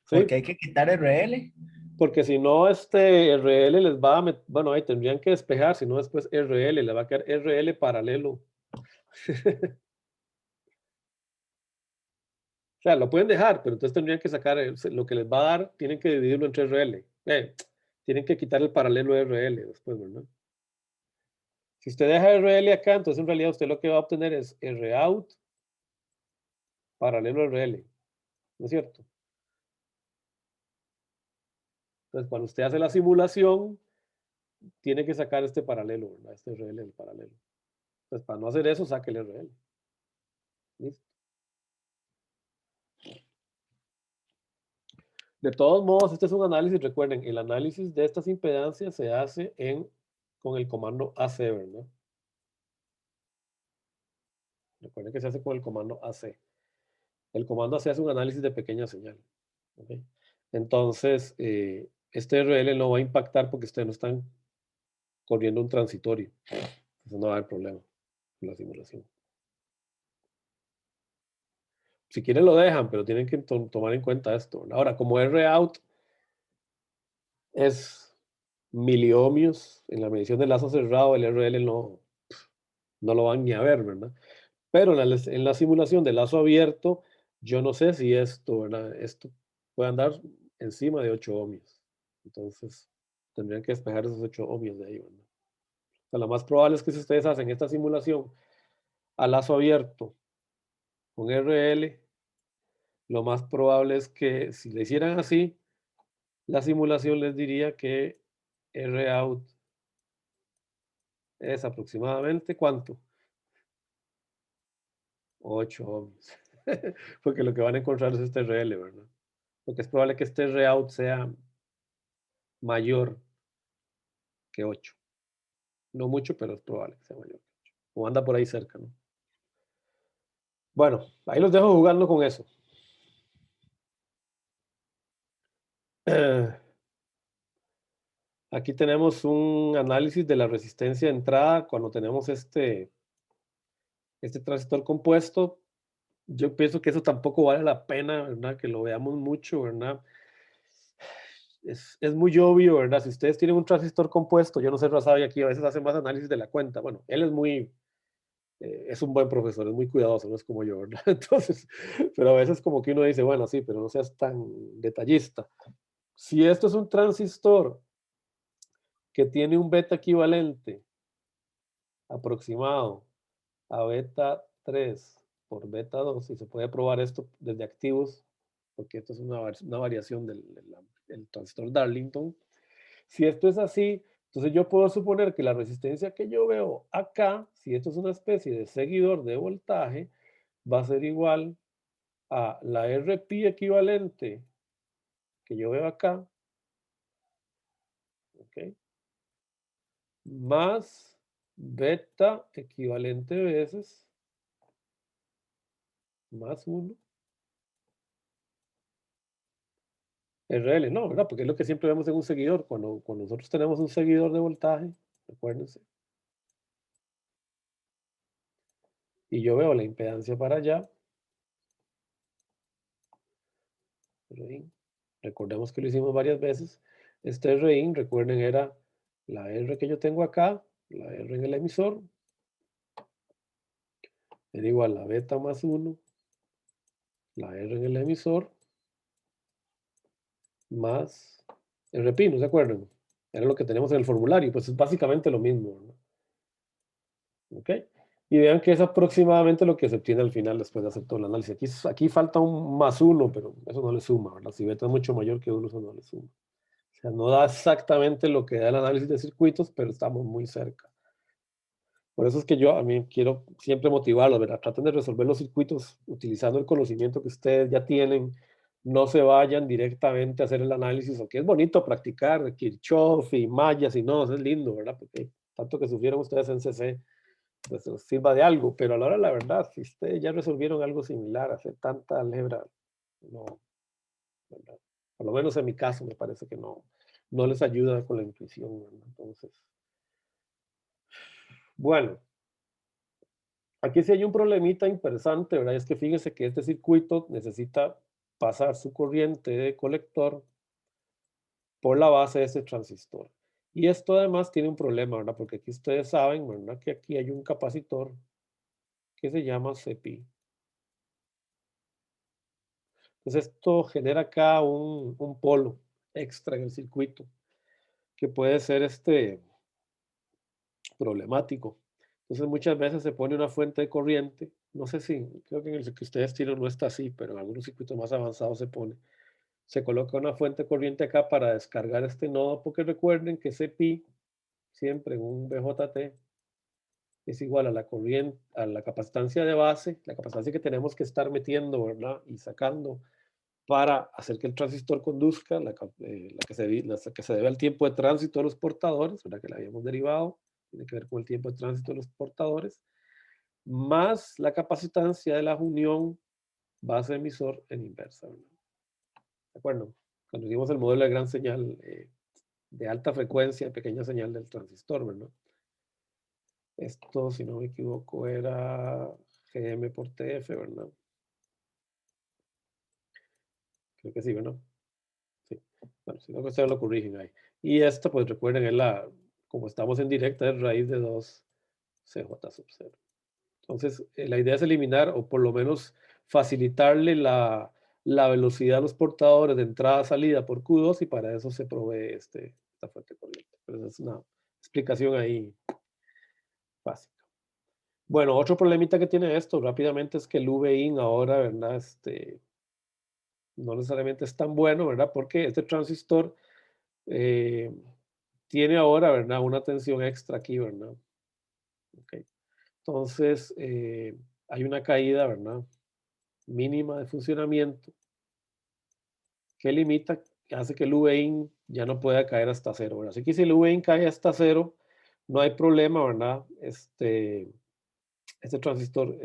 ¿por Sí, qué hay que quitar RL? porque si no, este RL les va a meter, bueno, ahí tendrían que despejar, si no después RL, le va a quedar RL paralelo. O sea, lo pueden dejar, pero entonces tendrían que sacar lo que les va a dar, tienen que dividirlo entre RL. Tienen que quitar el paralelo de RL después, ¿verdad? Si usted deja RL acá, entonces en realidad usted lo que va a obtener es ROut paralelo a RL, ¿no es cierto? Entonces, cuando usted hace la simulación, tiene que sacar este paralelo, ¿verdad? Este RL del paralelo. Entonces, para no hacer eso, saque el RL. ¿Listo? De todos modos, este es un análisis, recuerden, el análisis de estas impedancias se hace con el comando AC, ¿verdad? Recuerden que se hace con el comando AC. El comando AC hace un análisis de pequeña señal. ¿Okay? Entonces, este RL no va a impactar porque ustedes no están corriendo un transitorio. Entonces no va a haber problema en la simulación. Si quieren lo dejan, pero tienen que tomar en cuenta esto. Ahora, como ROut es miliohmios en la medición del lazo cerrado, el RL no lo van ni a ver, ¿verdad? Pero en la simulación de lazo abierto, yo no sé si esto, ¿verdad? Esto puede andar encima de 8 ohmios. Entonces, tendrían que despejar esos 8 ohmios de ahí, ¿verdad? O sea, lo más probable es que si ustedes hacen esta simulación a lazo abierto con RL, lo más probable es que si le hicieran así, la simulación les diría que ROut es aproximadamente ¿cuánto? 8 ohmios. Porque lo que van a encontrar es este RL, ¿verdad? Porque es probable que este ROut sea mayor que 8. No mucho, pero es probable que sea mayor que 8. O anda por ahí cerca, ¿no? Bueno, ahí los dejo jugando con eso. Aquí tenemos un análisis de la resistencia de entrada cuando tenemos este transistor compuesto. Yo pienso que eso tampoco vale la pena, ¿verdad? Que lo veamos mucho, ¿verdad? Es muy obvio, ¿verdad? Si ustedes tienen un transistor compuesto, yo no sé, Razavi aquí a veces hacen más análisis de la cuenta. Bueno, él es un buen profesor, es muy cuidadoso, no es como yo, ¿verdad? Entonces, pero a veces como que uno dice, bueno, sí, pero no seas tan detallista. Si esto es un transistor que tiene un beta equivalente aproximado a beta 3 por beta 2, y se puede probar esto desde activos, porque esto es una variación del transistor Darlington. Si esto es así, entonces yo puedo suponer que la resistencia que yo veo acá, si esto es una especie de seguidor de voltaje, va a ser igual a la RP equivalente que yo veo acá, ¿ok? Más beta equivalente veces más 1 RL, no, ¿verdad? Porque es lo que siempre vemos en un seguidor. Cuando nosotros tenemos un seguidor de voltaje, recuérdense, y yo veo la impedancia para allá, Rein, recordemos que lo hicimos varias veces. Este Rein, recuerden, era la R que yo tengo acá, la R en el emisor, era igual a beta más 1, la R en el emisor, más RP, ¿no se acuerdan? Era lo que tenemos en el formulario, pues es básicamente lo mismo, ¿no? ¿Ok? Y vean que es aproximadamente lo que se obtiene al final después de hacer todo el análisis. Aquí falta un más 1, pero eso no le suma, ¿verdad? Si beta es mucho mayor que 1, eso no le suma. O sea, no da exactamente lo que da el análisis de circuitos, pero estamos muy cerca. Por eso es que yo a mí quiero siempre motivarlos, ¿verdad? Traten de resolver los circuitos utilizando el conocimiento que ustedes ya tienen. No se vayan directamente a hacer el análisis, aunque es bonito practicar Kirchhoff y mallas y no, eso es lindo, ¿verdad? Porque tanto que sufrieron ustedes en CC, pues les sirva de algo. Pero a la hora de la verdad, si ustedes ya resolvieron algo similar, hacer tanta álgebra, no, ¿verdad? Por lo menos en mi caso me parece que no les ayuda con la intuición, ¿verdad? Entonces, bueno. Aquí sí hay un problemita interesante, ¿verdad? Es que fíjense que este circuito necesita pasar su corriente de colector por la base de ese transistor. Y esto además tiene un problema, ¿verdad? Porque aquí ustedes saben, ¿verdad? Que aquí hay un capacitor que se llama CPI. Entonces esto genera acá un polo extra en el circuito que puede ser problemático. Entonces muchas veces se pone una fuente de corriente, no sé si, creo que en el que ustedes tienen no está así, pero en algunos circuitos más avanzados se coloca una fuente de corriente acá para descargar este nodo, porque recuerden que ese pi, siempre en un BJT, es igual a la corriente, a la capacitancia de base, la capacitancia que tenemos que estar metiendo, ¿verdad? Y sacando para hacer que el transistor conduzca, la que se debe al tiempo de tránsito de los portadores, ¿verdad? Que la habíamos derivado, tiene que ver con el tiempo de tránsito de los portadores, más la capacitancia de la unión base emisor en inversa, ¿verdad? ¿De acuerdo? Cuando hicimos el modelo de gran señal de alta frecuencia, pequeña señal del transistor, ¿verdad? Esto, si no me equivoco, era GM por TF, ¿verdad? Creo que sí, ¿verdad? Sí. Bueno, si no, que ustedes lo corrigen ahí. Y esto, pues recuerden, como estamos en directa, es raíz de 2 CJ sub 0. Entonces, la idea es eliminar o por lo menos facilitarle la velocidad a los portadores de entrada-salida por Q2 y para eso se provee esta fuente de corriente. Pero esa es una explicación ahí básica. Bueno, otro problemita que tiene esto rápidamente es que el V-in ahora, ¿verdad? No necesariamente es tan bueno, ¿verdad? Porque este transistor tiene ahora, ¿verdad? Una tensión extra aquí, ¿verdad? Okay. Entonces, hay una caída, ¿verdad? Mínima de funcionamiento que limita, que hace que el V-in ya no pueda caer hasta cero, ¿verdad? Así que si el V-in cae hasta cero, no hay problema, ¿verdad? Este transistor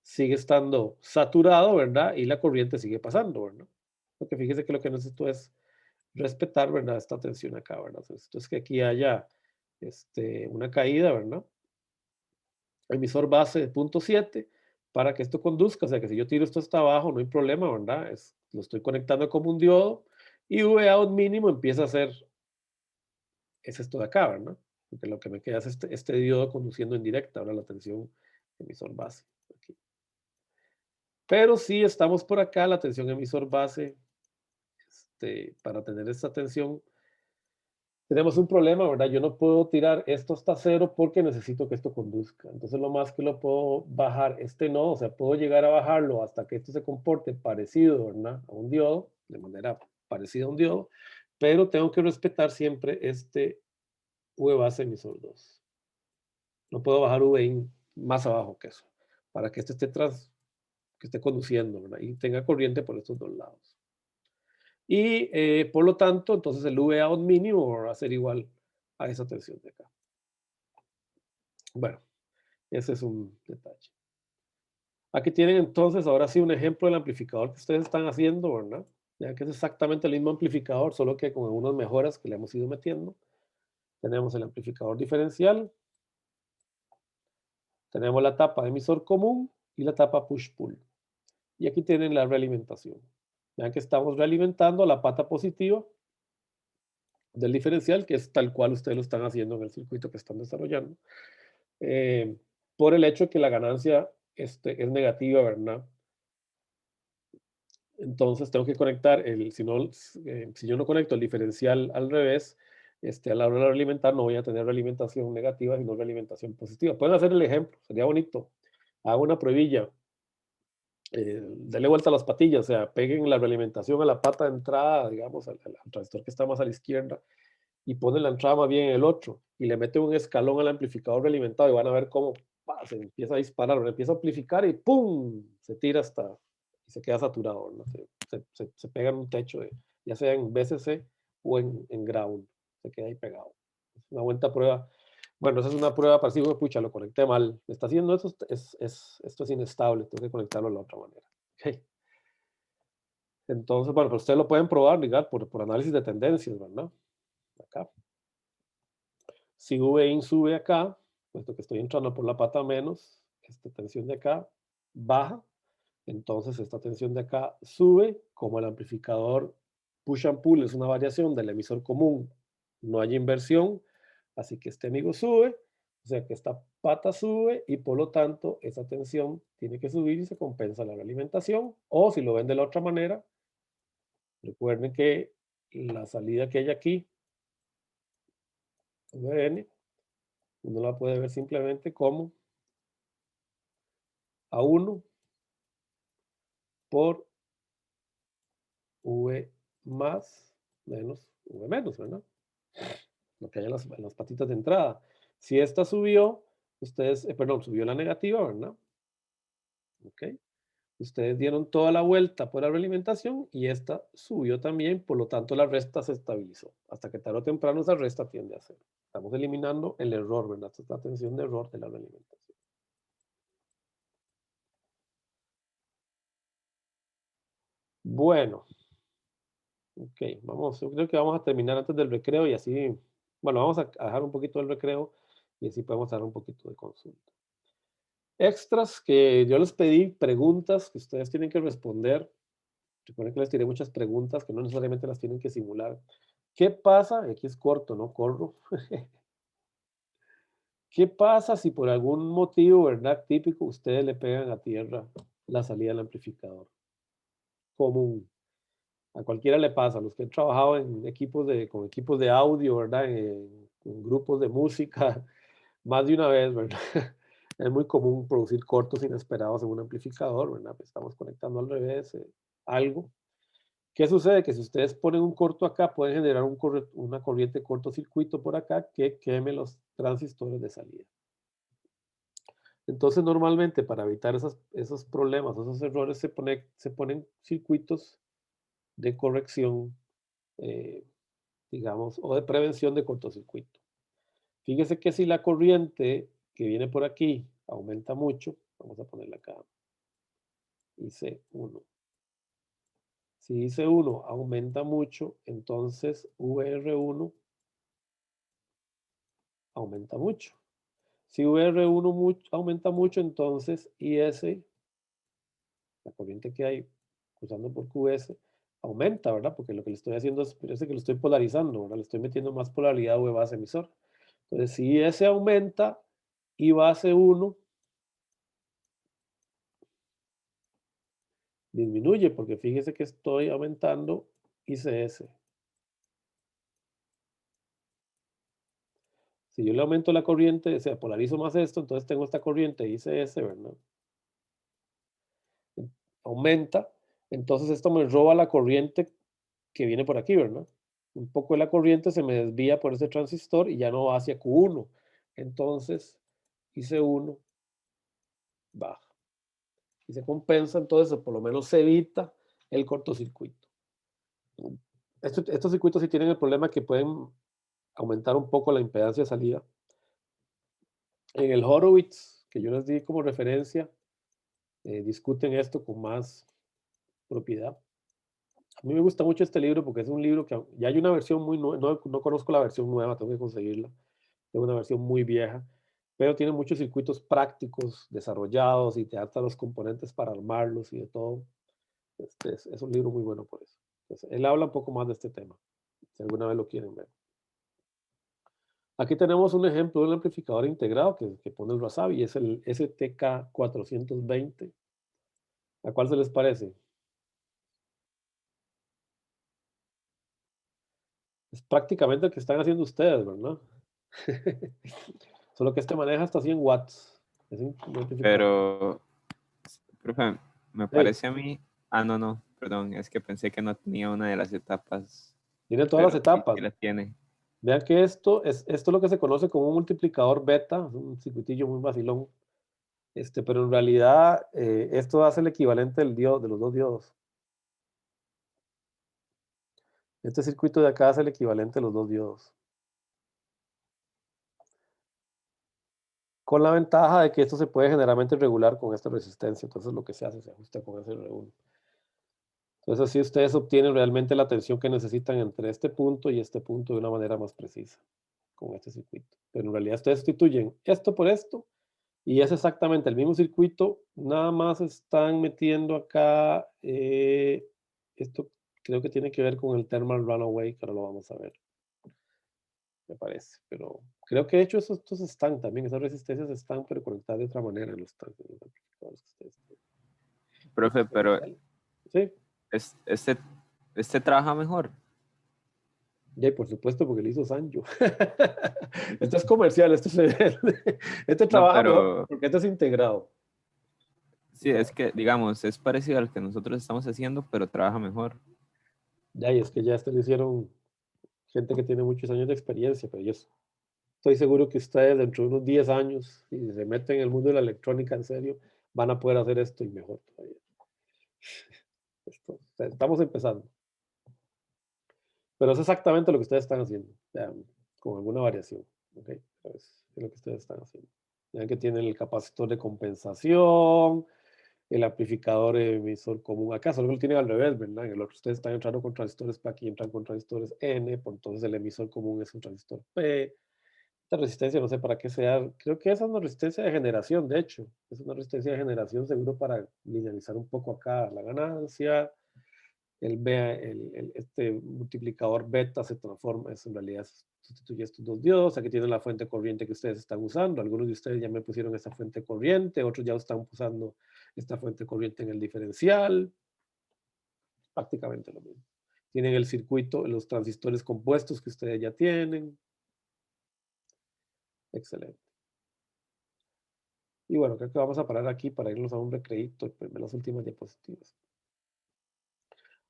sigue estando saturado, ¿verdad? Y la corriente sigue pasando, ¿verdad? Porque fíjese que lo que necesito es respetar, ¿verdad? Esta tensión acá, ¿verdad? Entonces, que aquí haya una caída, ¿verdad? Emisor base de 0.7 para que esto conduzca, o sea que si yo tiro esto hasta abajo, no hay problema, ¿verdad? Lo estoy conectando como un diodo y V out mínimo empieza a ser, es esto de acá, ¿verdad? Porque lo que me queda es este diodo conduciendo en directa, ahora la tensión emisor base. Aquí. Pero si estamos por acá, la tensión emisor base, para tener esta tensión, tenemos un problema, ¿verdad? Yo no puedo tirar esto hasta cero porque necesito que esto conduzca. Entonces, lo más que lo puedo bajar nodo, o sea, puedo llegar a bajarlo hasta que esto se comporte parecido, ¿verdad? A un diodo, de manera parecida a un diodo, pero tengo que respetar siempre este V base emisor 2. No puedo bajar V más abajo que eso, para que esto que esté conduciendo, ¿verdad? Y tenga corriente por estos dos lados. Y por lo tanto, entonces el V out mínimo va a ser igual a esa tensión de acá. Bueno, ese es un detalle. Aquí tienen entonces ahora sí un ejemplo del amplificador que ustedes están haciendo, ¿verdad? Ya que es exactamente el mismo amplificador, solo que con algunas mejoras que le hemos ido metiendo. Tenemos el amplificador diferencial, tenemos la tapa de emisor común y la tapa push-pull. Y aquí tienen la realimentación. Vean que estamos realimentando la pata positiva del diferencial, que es tal cual ustedes lo están haciendo en el circuito que están desarrollando, por el hecho de que la ganancia es negativa, ¿verdad? Entonces tengo que conectar, si yo no conecto el diferencial al revés, a la hora de realimentar no voy a tener realimentación negativa, sino realimentación positiva. Pueden hacer el ejemplo, sería bonito. Hago una pruebilla, dele vuelta a las patillas, o sea, peguen la realimentación a la pata de entrada, digamos, al transistor que está más a la izquierda, y ponen la entrada más bien en el otro, y le meten un escalón al amplificador realimentado, y van a ver cómo se empieza a disparar, o empieza a amplificar, y ¡pum! Se tira hasta, y se queda saturado, ¿no? Se pega en un techo, ya sea en VCC o en ground, se queda ahí pegado. Es una buena prueba. Bueno, esa es una prueba para si, pucha, lo conecté mal. Me está haciendo esto, esto es inestable, tengo que conectarlo de la otra manera. Okay. Entonces, bueno, pues ustedes lo pueden probar, diga, por análisis de tendencias, ¿verdad? Acá. Si V-in sube acá, puesto que estoy entrando por la pata menos, esta tensión de acá baja, entonces esta tensión de acá sube, como el amplificador push and pull es una variación del emisor común, no hay inversión, así que este amigo sube, o sea que esta pata sube y por lo tanto esa tensión tiene que subir y se compensa la realimentación, o si lo ven de la otra manera, recuerden que la salida que hay aquí, VN, uno la puede ver simplemente como A1 por V más menos V menos, ¿verdad? Lo que hay en las patitas de entrada. Si esta subió, ustedes, perdón, subió la negativa, ¿verdad? Ok. Ustedes dieron toda la vuelta por la realimentación y esta subió también, por lo tanto la resta se estabilizó. Hasta que tarde o temprano esa resta tiende a cero. Estamos eliminando el error, ¿verdad? Esta es la tensión de error de la realimentación. Bueno, ok, yo creo que vamos a terminar antes del recreo y así, bueno, vamos a dejar un poquito del recreo y así podemos dar un poquito de consulta. Extras que yo les pedí, preguntas que ustedes tienen que responder. Recuerden que les tiré muchas preguntas que no necesariamente las tienen que simular. ¿Qué pasa? Aquí es corto, no corro. ¿Qué pasa si por algún motivo, verdad, típico, ustedes le pegan a tierra la salida del amplificador? Común. A cualquiera le pasa. Los que han trabajado en con equipos de audio, ¿verdad? En grupos de música, más de una vez, ¿verdad? Es muy común producir cortos inesperados en un amplificador, ¿verdad? Estamos conectando al revés, algo. ¿Qué sucede? Que si ustedes ponen un corto acá, pueden generar una corriente cortocircuito por acá que queme los transistores de salida. Entonces, normalmente para evitar esos problemas, esos errores, se ponen circuitos de corrección, digamos, o de prevención de cortocircuito. Fíjese que si la corriente que viene por aquí aumenta mucho, vamos a ponerla acá, IC1. Si IC1 aumenta mucho, entonces VR1 aumenta mucho. Si VR1 aumenta mucho, entonces IS, la corriente que hay cruzando por QS, aumenta, ¿verdad? Porque lo que le estoy haciendo es, parece que lo estoy polarizando, ¿verdad? Le estoy metiendo más polaridad V base emisor. Entonces, si IS aumenta, I base 1 disminuye, porque fíjese que estoy aumentando ICS. Si yo le aumento la corriente, o sea, polarizo más esto, entonces tengo esta corriente ICS, ¿verdad? Aumenta, entonces esto me roba la corriente que viene por aquí, ¿verdad? Un poco de la corriente se me desvía por ese transistor y ya no va hacia Q1. Entonces, IC1 baja. Y se compensa, entonces por lo menos se evita el cortocircuito. Estos circuitos sí tienen el problema que pueden aumentar un poco la impedancia de salida. En el Horowitz, que yo les di como referencia, discuten esto con más propiedad. A mí me gusta mucho este libro porque es un libro que ya hay una versión muy nueva, no conozco la versión nueva, tengo que conseguirla. Es una versión muy vieja, pero tiene muchos circuitos prácticos desarrollados y te da los componentes para armarlos y de todo. Es un libro muy bueno por eso. Entonces, él habla un poco más de este tema, si alguna vez lo quieren ver. Aquí tenemos un ejemplo de un amplificador integrado que pone el Razavi, es el STK420. ¿A cuál se les parece? Es prácticamente el que están haciendo ustedes, ¿verdad? Solo que este maneja hasta 100 watts. Es un amplificador. Pero, profe, me Sí, parece a mí. Ah, no, no, perdón, es que pensé que no tenía una de las etapas, tiene todas las pero sí, etapas. sí las tiene. Vean que esto es lo que se conoce como un multiplicador beta, es un circuitillo muy vacilón. Pero en realidad esto hace el equivalente del diodo, de los dos diodos. Este circuito de acá hace el equivalente de los dos diodos. Con la ventaja de que esto se puede generalmente regular con esta resistencia. Entonces lo que se hace se ajusta con ese R1. Entonces así ustedes obtienen realmente la tensión que necesitan entre este punto y este punto de una manera más precisa con este circuito. Pero en realidad ustedes sustituyen esto por esto y es exactamente el mismo circuito, nada más están metiendo acá, esto creo que tiene que ver con el thermal runaway, que ahora lo vamos a ver, me parece, pero creo que de hecho estos están también, esas resistencias están, pero conectadas de otra manera en los tanques, en los amplificadores que ustedes tienen. Profe, pero Sí, este trabaja mejor. y por supuesto, porque lo hizo Sancho. Esto es comercial, este No, trabaja mejor pero porque este es integrado. sí, es que, digamos, es parecido al que nosotros estamos haciendo, pero trabaja mejor. Ya, y es que ya lo hicieron gente que tiene muchos años de experiencia, pero yo estoy seguro que ustedes dentro de unos 10 años, si se meten en el mundo de la electrónica en serio, van a poder hacer esto y mejor todavía. Estamos empezando. Pero es exactamente lo que ustedes están haciendo, con alguna variación. ¿Okay? Es lo que ustedes están haciendo. Vean que tienen el capacitor de compensación, el amplificador emisor común acá, solo que lo tienen al revés, ¿verdad? En el otro ustedes están entrando con transistores P, aquí entran con transistores N, pues entonces el emisor común es un transistor P. Esta resistencia no sé para qué sea, creo que esa es una resistencia de generación, de hecho, es una resistencia de generación seguro para linealizar un poco acá la ganancia. Este multiplicador beta se transforma, en realidad sustituye estos dos diodos. Aquí tienen la fuente corriente que ustedes están usando. Algunos de ustedes ya me pusieron esta fuente corriente, otros ya están usando esta fuente corriente en el diferencial. Prácticamente lo mismo. Tienen el circuito, los transistores compuestos que ustedes ya tienen. Excelente. Y bueno, creo que vamos a parar aquí para irnos a un recreíto y ver las últimas diapositivas.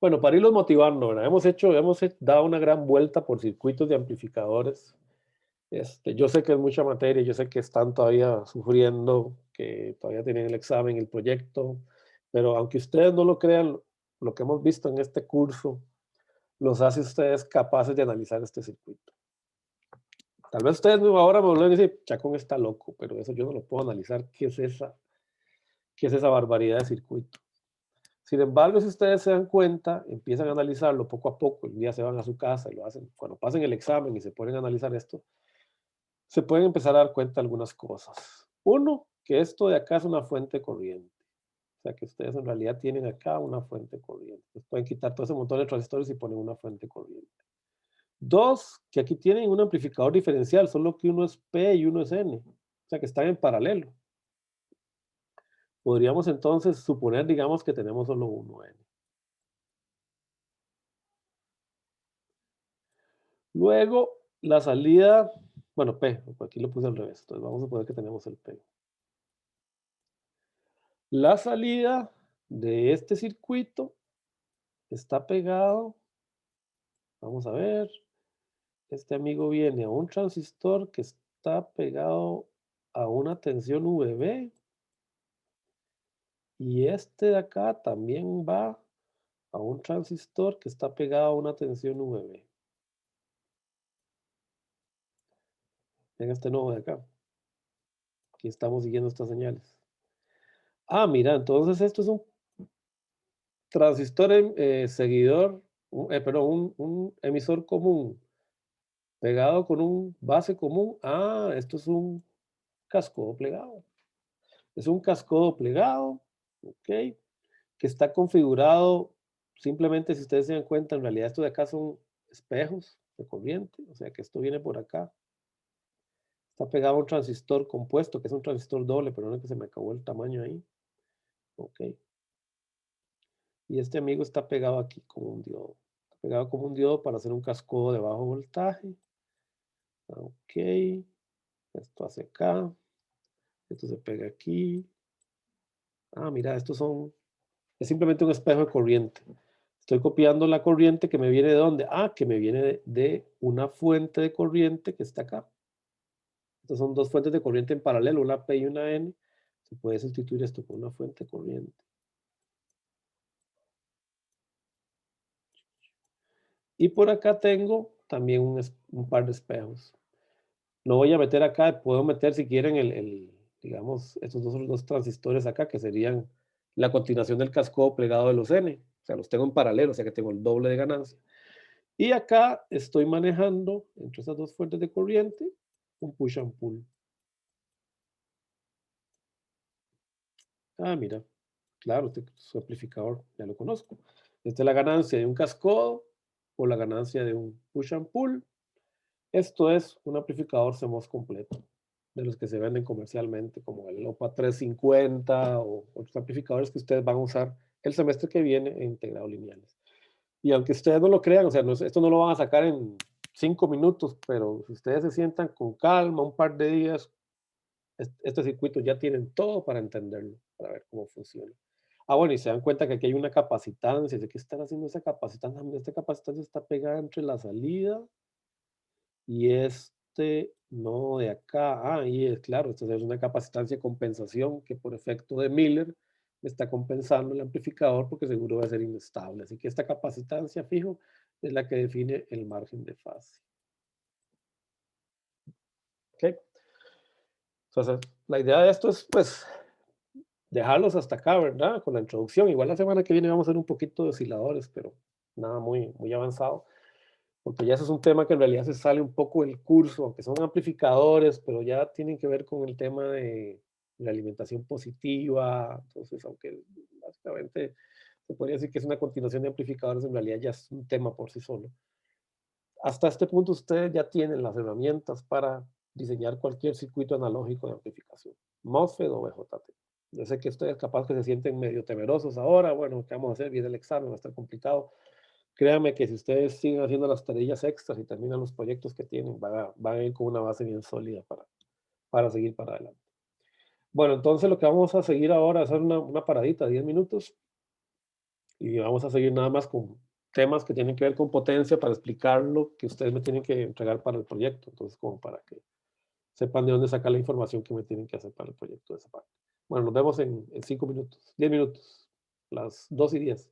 Bueno, para irlos motivando, ¿verdad? Hemos dado una gran vuelta por circuitos de amplificadores. Yo sé que es mucha materia, yo sé que están todavía sufriendo, que todavía tienen el examen, el proyecto, pero aunque ustedes no lo crean, lo que hemos visto en este curso los hace ustedes capaces de analizar este circuito. Tal vez ustedes ahora me vuelven a decir, Chacón está loco, pero eso yo no lo puedo analizar. ¿Qué es esa barbaridad de circuito? Sin embargo, si ustedes se dan cuenta, empiezan a analizarlo poco a poco, un día se van a su casa y lo hacen, cuando pasen el examen y se ponen a analizar esto, se pueden empezar a dar cuenta de algunas cosas. Uno, que esto de acá es una fuente corriente. O sea, que ustedes en realidad tienen acá una fuente corriente. Entonces pueden quitar todo ese montón de transistores y ponen una fuente corriente. Dos, que aquí tienen un amplificador diferencial, solo que uno es P y uno es N. O sea, que están en paralelo. Podríamos entonces suponer, digamos, que tenemos solo uno N. Luego, la salida, bueno, P, aquí lo puse al revés, entonces vamos a poner que tenemos el P. La salida de este circuito está pegado, vamos a ver, este amigo viene a un transistor que está pegado a una tensión VB y este de acá también va a un transistor que está pegado a una tensión VB. En este nodo de acá. Aquí estamos siguiendo estas señales. Ah, mira, entonces esto es un transistor seguidor, perdón, un emisor común pegado con un base común. Ah, esto es un cascodo plegado. Es un cascodo plegado, ok, que está configurado, simplemente si ustedes se dan cuenta, en realidad esto de acá son espejos de corriente, o sea que esto viene por acá. Está pegado a un transistor compuesto, que es un transistor doble, pero no que se me acabó el tamaño ahí. Ok. Y este amigo está pegado aquí como un diodo. Está pegado como un diodo para hacer un cascodo de bajo voltaje. Ok. Esto hace acá. Esto se pega aquí. Ah, mira, es simplemente un espejo de corriente. Estoy copiando la corriente que me viene de dónde. Ah, que me viene de una fuente de corriente que está acá. Estas son dos fuentes de corriente en paralelo, una P y una N. Se puede sustituir esto por una fuente de corriente. Y por acá tengo también un par de espejos. No voy a meter acá, puedo meter si quieren digamos, estos dos transistores acá, que serían la continuación del cascodo plegado de los N. O sea, los tengo en paralelo, o sea que tengo el doble de ganancia. Y acá estoy manejando, entre esas dos fuentes de corriente, un push and pull. Ah, mira, claro, su amplificador, ya lo conozco. Esta es la ganancia de un cascodo o la ganancia de un push and pull. Esto es un amplificador CMOS completo, de los que se venden comercialmente, como el OPA 350 o otros amplificadores que ustedes van a usar el semestre que viene en integrado lineales. Y aunque ustedes no lo crean, o sea, esto no lo van a sacar en 5 minutos, pero si ustedes se sientan con calma un par de días, este circuito ya tienen todo para entenderlo, para ver cómo funciona. Ah, bueno, y se dan cuenta que aquí hay una capacitancia. ¿De qué están haciendo esa capacitancia? Esta capacitancia está pegada entre la salida y este nodo de acá. Ah, y es claro, esta es una capacitancia de compensación que por efecto de Miller me está compensando el amplificador porque seguro va a ser inestable. Así que esta capacitancia, fijo, es la que define el margen de fase. ¿Ok? Entonces, la idea de esto es, pues, dejarlos hasta acá, ¿verdad? Con la introducción. Igual la semana que viene vamos a hacer un poquito de osciladores, pero nada muy, muy avanzado. Porque ya eso es un tema que en realidad se sale un poco del curso, aunque son amplificadores, pero ya tienen que ver con el tema de la alimentación positiva. Entonces, aunque básicamente se podría decir que es una continuación de amplificadores, en realidad ya es un tema por sí solo. Hasta este punto ustedes ya tienen las herramientas para diseñar cualquier circuito analógico de amplificación, MOSFET o BJT. Yo sé que ustedes capaz que se sienten medio temerosos ahora, bueno, ¿qué vamos a hacer? Viene el examen, va a estar complicado. Créanme que si ustedes siguen haciendo las tareas extras y terminan los proyectos que tienen, van a ir con una base bien sólida para seguir para adelante. Bueno, entonces lo que vamos a seguir ahora es hacer una paradita, 10 minutos, y vamos a seguir nada más con temas que tienen que ver con potencia para explicar lo que ustedes me tienen que entregar para el proyecto. Entonces, como para que sepan de dónde sacar la información que me tienen que hacer para el proyecto de esa parte. Bueno, nos vemos en 5 minutos, 10 minutos, las 2:10.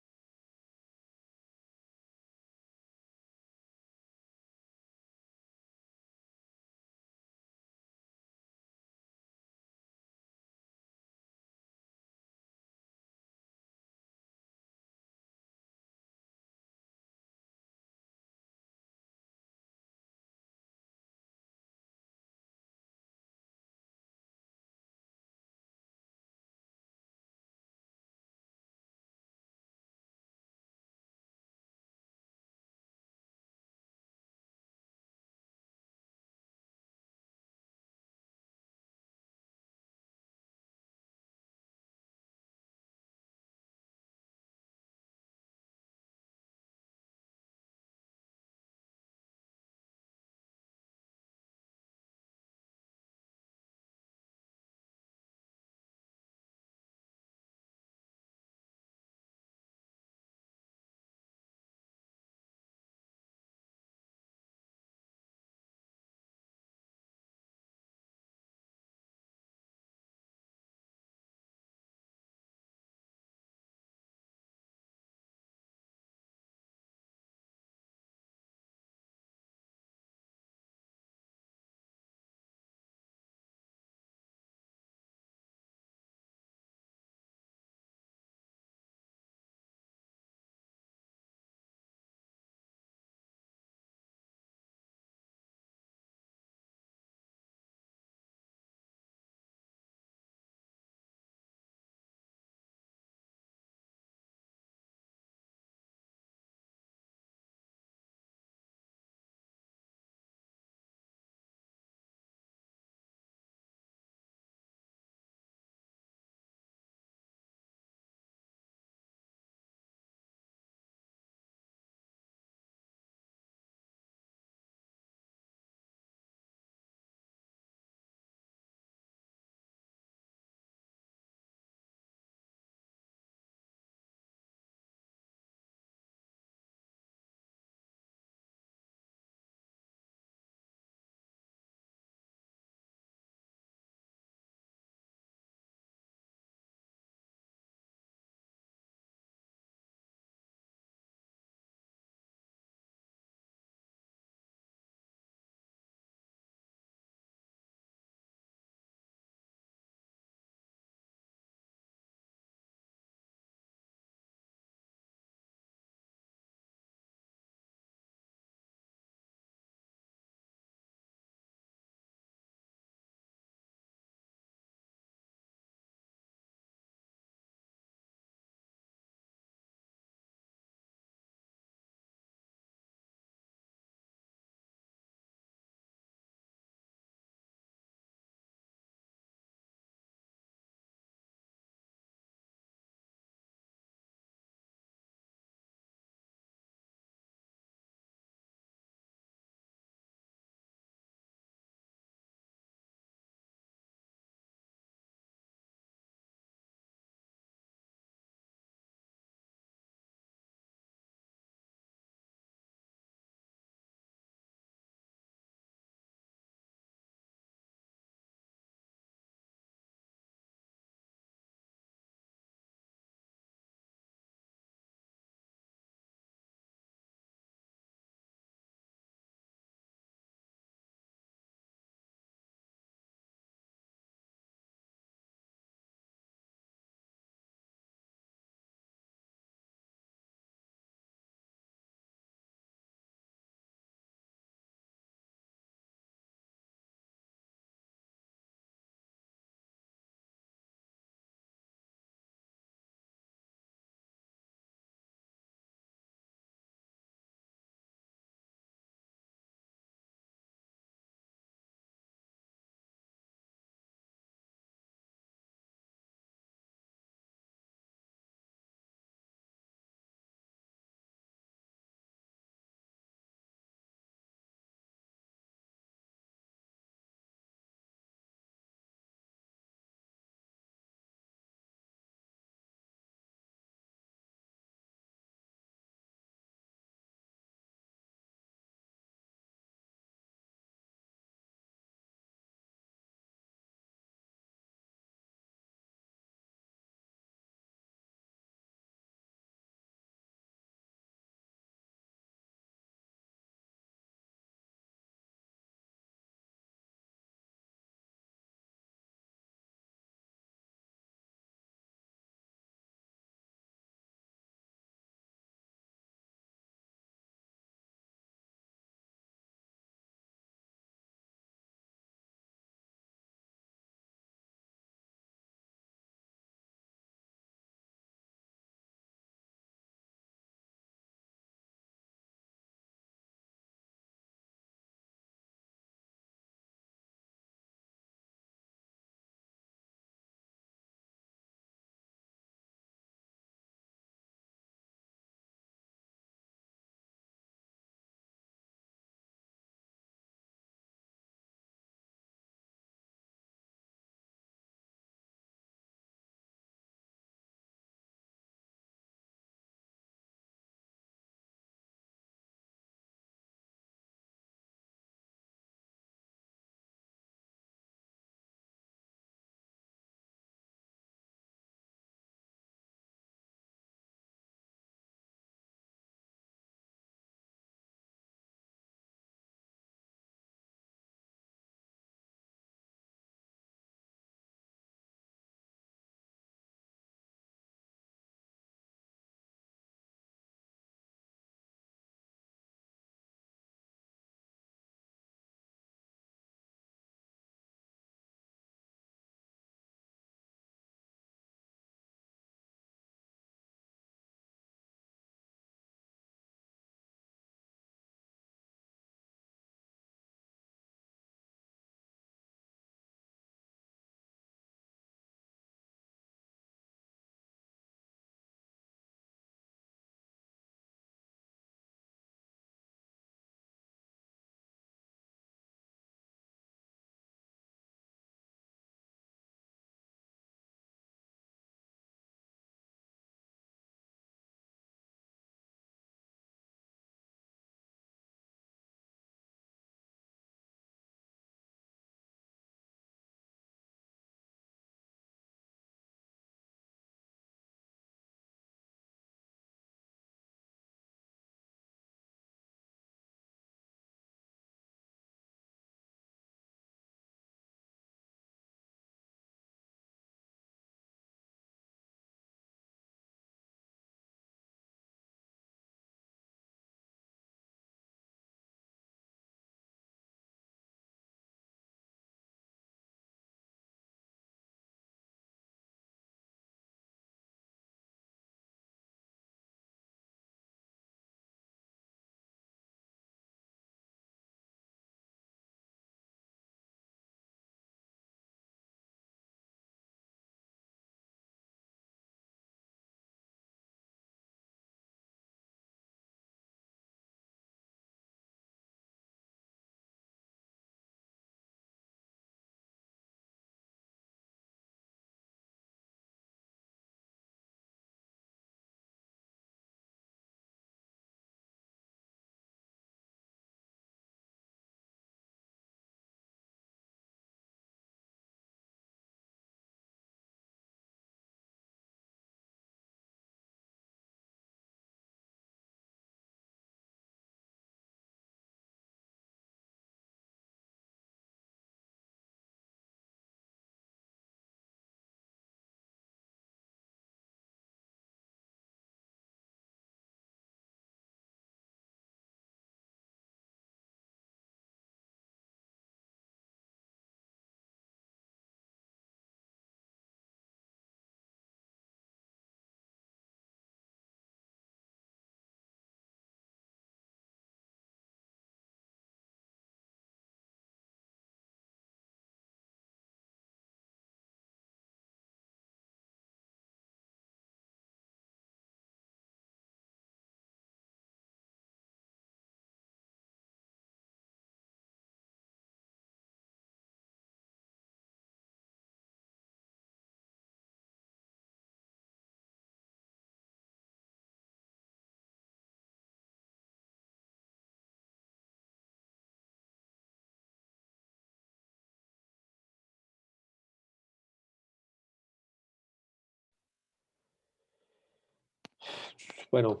Bueno,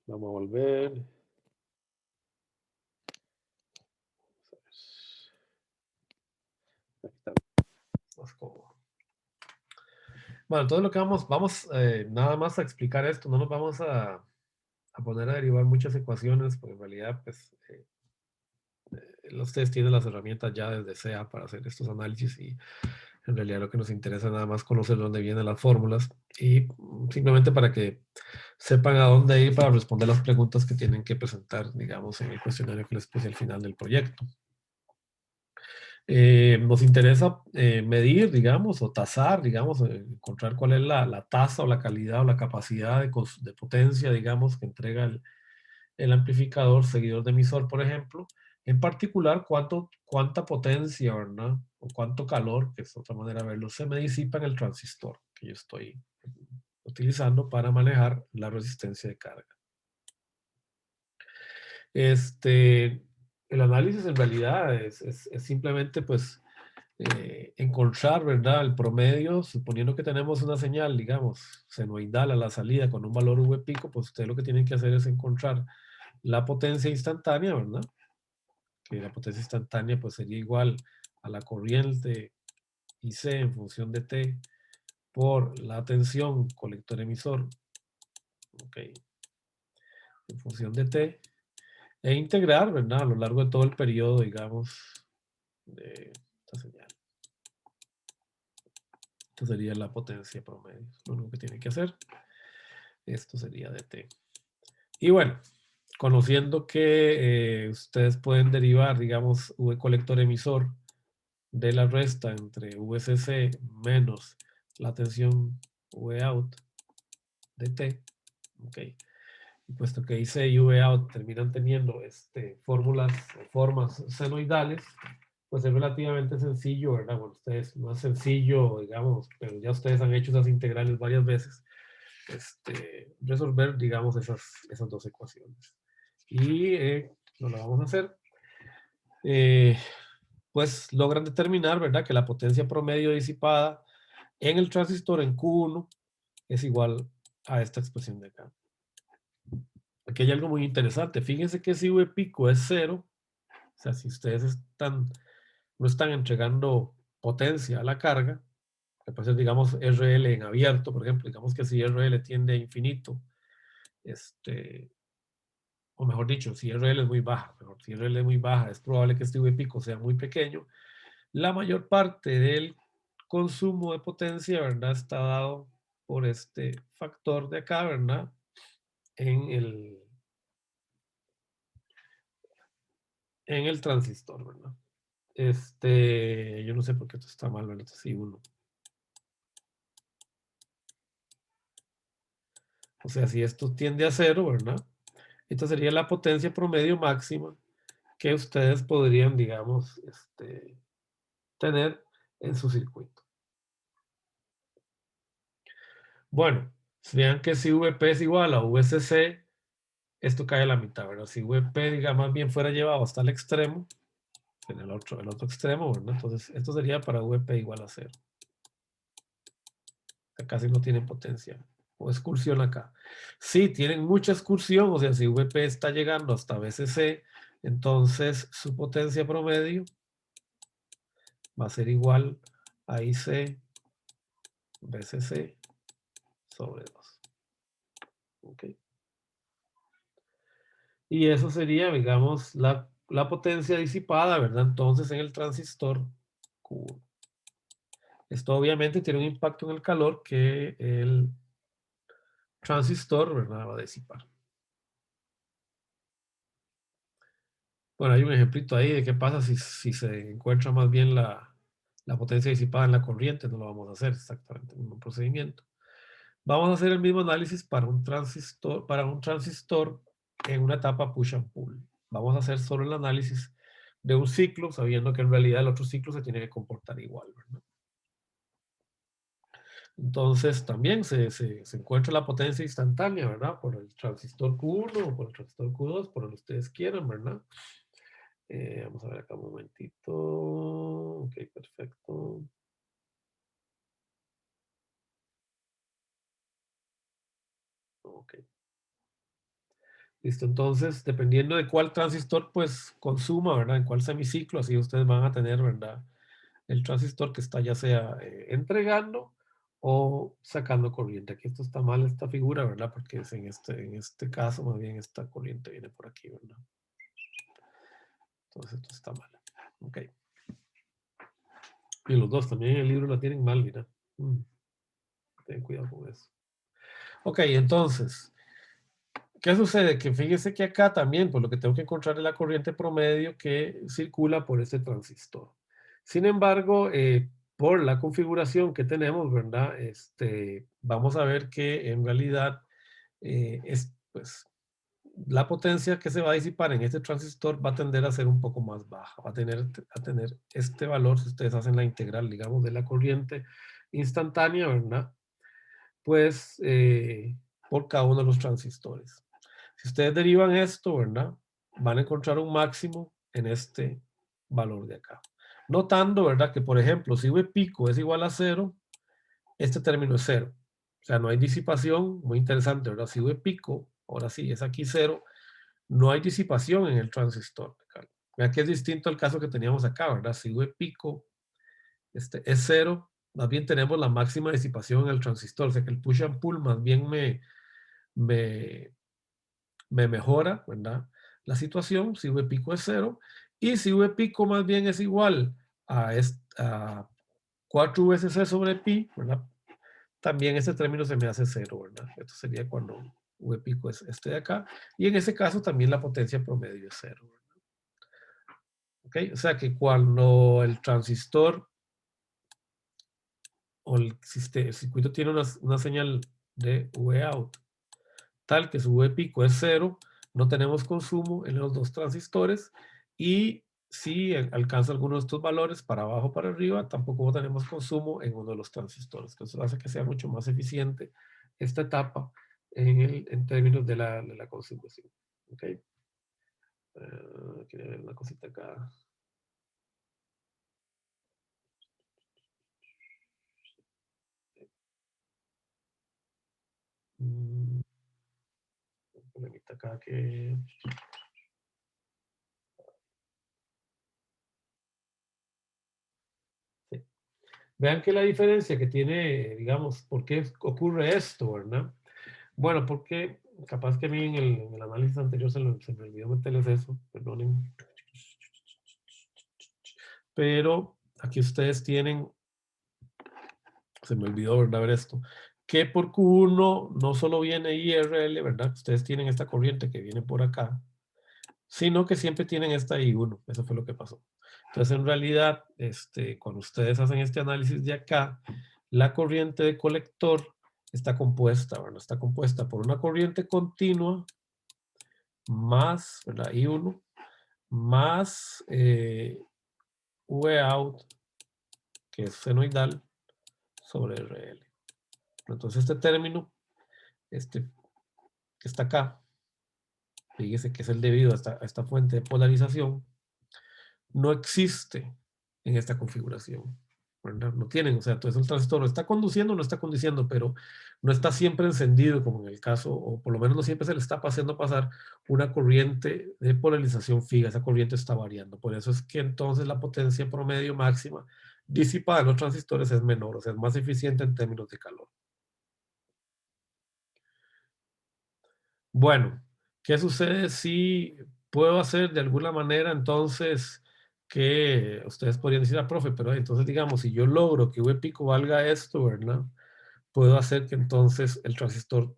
vamos a volver. Aquí está. Más cómodo. Bueno, entonces lo que vamos nada más a explicar esto, no nos vamos a poner a derivar muchas ecuaciones, porque en realidad, pues, ustedes tienen las herramientas ya desde SEA para hacer estos análisis y en realidad lo que nos interesa es nada más conocer dónde vienen las fórmulas y simplemente para que sepan a dónde ir para responder las preguntas que tienen que presentar, digamos, en el cuestionario que les puse al final del proyecto. Nos interesa medir, digamos, o tasar, digamos, encontrar cuál es la tasa o la calidad o la capacidad de potencia, digamos, que entrega el amplificador seguidor de emisor, por ejemplo. En particular, cuánta potencia, ¿verdad? O cuánto calor, que es otra manera de verlo, se me disipa en el transistor que yo estoy utilizando para manejar la resistencia de carga. El análisis en realidad es simplemente, pues, encontrar, ¿verdad? El promedio, suponiendo que tenemos una señal, digamos, senoidal a la salida con un valor V pico, pues ustedes lo que tienen que hacer es encontrar la potencia instantánea, ¿verdad? Que la potencia instantánea pues sería igual a la corriente IC en función de T por la tensión colector-emisor, ok, en función de T, e integrar, ¿verdad? A lo largo de todo el periodo, digamos, de esta señal. Esto sería la potencia promedio. Lo único que tiene que hacer. Esto sería de T. Y bueno, conociendo que ustedes pueden derivar, digamos, V colector emisor de la resta entre VCC menos la tensión V out de T, ok. Y puesto que IC y V out terminan teniendo fórmulas o formas senoidales, pues es relativamente sencillo, ¿verdad? Bueno, ustedes no es sencillo, digamos, pero ya ustedes han hecho esas integrales varias veces, resolver, digamos, esas dos ecuaciones. Y no lo vamos a hacer. Pues logran determinar, ¿verdad? Que la potencia promedio disipada en el transistor en Q1 es igual a esta expresión de acá. Aquí hay algo muy interesante. Fíjense que si V pico es 0, o sea, si ustedes no están entregando potencia a la carga, que puede ser, digamos, RL en abierto, por ejemplo, digamos que si RL tiende a infinito, o mejor dicho, si RL es muy baja, si RL es muy baja, es probable que este V pico sea muy pequeño. La mayor parte del consumo de potencia, ¿verdad? Está dado por este factor de acá, ¿verdad? En el transistor, ¿verdad? Yo no sé por qué esto está mal, ¿verdad? Sí, uno. O sea, si esto tiende a 0, ¿verdad? Esta sería la potencia promedio máxima que ustedes podrían, digamos, tener en su circuito. Bueno, vean que si VP es igual a VCC, esto cae a la mitad, ¿verdad? Si VP, digamos, más bien fuera llevado hasta el extremo, en el otro extremo, ¿verdad? Entonces, esto sería para VP igual a 0. Casi no tiene potencia o excursión acá. Sí, tienen mucha excursión, o sea, si VP está llegando hasta VCC, entonces su potencia promedio va a ser igual a IC VCC sobre 2. ¿Ok? Y eso sería, digamos, la potencia disipada, ¿verdad? Entonces en el transistor Q1. Esto obviamente tiene un impacto en el calor que el transistor, ¿verdad? Va a disipar. Bueno, hay un ejemplito ahí de qué pasa si se encuentra más bien la potencia disipada en la corriente. No lo vamos a hacer exactamente el mismo procedimiento. Vamos a hacer el mismo análisis para un transistor en una etapa push and pull. Vamos a hacer solo el análisis de un ciclo, sabiendo que en realidad el otro ciclo se tiene que comportar igual, ¿verdad? Entonces también se encuentra la potencia instantánea, ¿verdad? Por el transistor Q1 o por el transistor Q2, por donde ustedes quieran, ¿verdad? Vamos a ver acá un momentito. Ok, perfecto. Ok. Listo, entonces, dependiendo de cuál transistor, pues, consuma, ¿verdad? En cuál semiciclo, así ustedes van a tener, ¿verdad? El transistor que está ya sea entregando o sacando corriente. Aquí esto está mal, esta figura, ¿verdad? Porque es en este caso, más bien, esta corriente viene por aquí, ¿verdad? Entonces, esto está mal. Ok. Y los dos también en el libro la tienen mal, mira. Ten cuidado con eso. Ok, entonces, ¿qué sucede? Que fíjese que acá también, pues lo que tengo que encontrar es la corriente promedio que circula por este transistor. Sin embargo, por la configuración que tenemos, ¿verdad? Vamos a ver que en realidad pues, la potencia que se va a disipar en este transistor va a tender a ser un poco más baja. Va a tener este valor, si ustedes hacen la integral, digamos, de la corriente instantánea, ¿verdad? Pues por cada uno de los transistores. Si ustedes derivan esto, ¿verdad? Van a encontrar un máximo en este valor de acá. Notando, ¿verdad? Que, por ejemplo, si V pico es igual a 0, este término es 0. O sea, no hay disipación. Muy interesante, ¿verdad? Si V pico, ahora sí, es aquí 0, no hay disipación en el transistor. Vean que es distinto al caso que teníamos acá, ¿verdad? Si V pico es 0, más bien tenemos la máxima disipación en el transistor. O sea, que el push and pull más bien me mejora, ¿verdad? La situación, si V pico es 0, y si V pico más bien es igual a 4 veces C sobre pi, ¿verdad? También este término se me hace 0, ¿verdad? Esto sería cuando V pico es este de acá, y en ese caso también la potencia promedio es 0, ¿verdad? ¿Ok? O sea que cuando el transistor o el circuito tiene una señal de V out tal que su V pico es 0, no tenemos consumo en los dos transistores, y si alcanza alguno de estos valores para abajo o para arriba, tampoco tenemos consumo en uno de los transistores. Entonces hace que sea mucho más eficiente esta etapa en términos de la consumación. ¿Ok? Quería ver una cosita acá. Un problemita acá que... Sí. Vean que la diferencia que tiene, digamos, ¿por qué ocurre esto, verdad? Bueno, porque capaz que a mí en el análisis anterior se me olvidó meterles eso, perdonen. Pero aquí ustedes tienen, se me olvidó, ¿verdad? Ver esto, que por Q1 no solo viene IRL, ¿verdad? Ustedes tienen esta corriente que viene por acá, sino que siempre tienen esta I1. Eso fue lo que pasó. Entonces, en realidad, cuando ustedes hacen este análisis de acá, la corriente de colector está compuesta, ¿verdad? Está compuesta por una corriente continua más, ¿verdad? I1 más V out, que es senoidal, sobre RL. Entonces, este término, que está acá, fíjese que es el debido a esta fuente de polarización, no existe en esta configuración, ¿verdad? No tienen, o sea, entonces el transistor está conduciendo o no está conduciendo, pero no está siempre encendido, como en el caso, o por lo menos no siempre se le está haciendo pasar una corriente de polarización fija. Esa corriente está variando. Por eso es que entonces la potencia promedio máxima disipada en los transistores es menor, o sea, es más eficiente en términos de calor. Bueno, ¿qué sucede si puedo hacer de alguna manera entonces que ustedes podrían decir, profe, pero entonces digamos, si yo logro que V pico valga esto, ¿verdad? Puedo hacer que entonces el transistor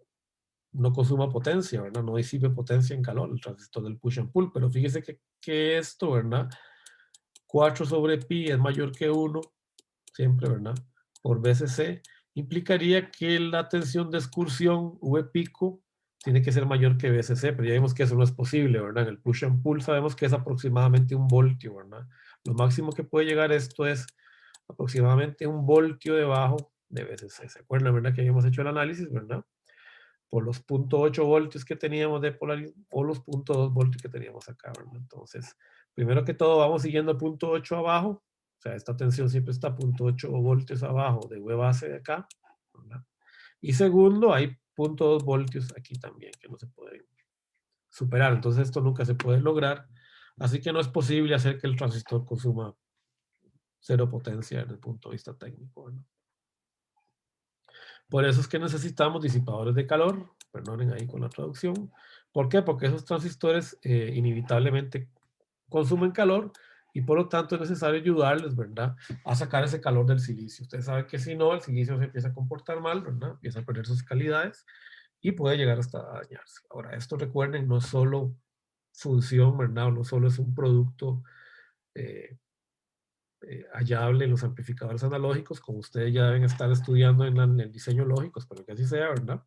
no consuma potencia, ¿verdad? No disipe potencia en calor, el transistor del push and pull, pero fíjese que esto, ¿verdad? 4 sobre pi es mayor que 1, siempre, ¿verdad? Por BCC, implicaría que la tensión de excursión V pico tiene que ser mayor que BCC, pero ya vimos que eso no es posible, ¿verdad? En el push and pull sabemos que es aproximadamente 1 voltio, ¿verdad? Lo máximo que puede llegar esto es aproximadamente 1 voltio debajo de BCC. ¿Se acuerdan, verdad? Que habíamos hecho el análisis, ¿verdad? Por los 0.8 voltios que teníamos de polarización, o los 0.2 voltios que teníamos acá, ¿verdad? Entonces, primero que todo, vamos siguiendo 0.8 abajo. O sea, esta tensión siempre está 0.8 voltios abajo de V base de acá, ¿verdad? Y segundo, hay 0.2 voltios aquí también, que no se puede superar. Entonces esto nunca se puede lograr. Así que no es posible hacer que el transistor consuma cero potencia desde el punto de vista técnico, ¿verdad? Por eso es que necesitamos disipadores de calor, perdonen ahí con la traducción. ¿Por qué? Porque esos transistores inevitablemente consumen calor y por lo tanto es necesario ayudarles, ¿verdad?, a sacar ese calor del silicio. Ustedes saben que si no, el silicio se empieza a comportar mal, ¿verdad? Empieza a perder sus calidades y puede llegar hasta a dañarse. Ahora, esto recuerden, no es solo función, ¿verdad? No solo es un producto hallable en los amplificadores analógicos, como ustedes ya deben estar estudiando en el diseño lógico, espero que así sea, ¿verdad?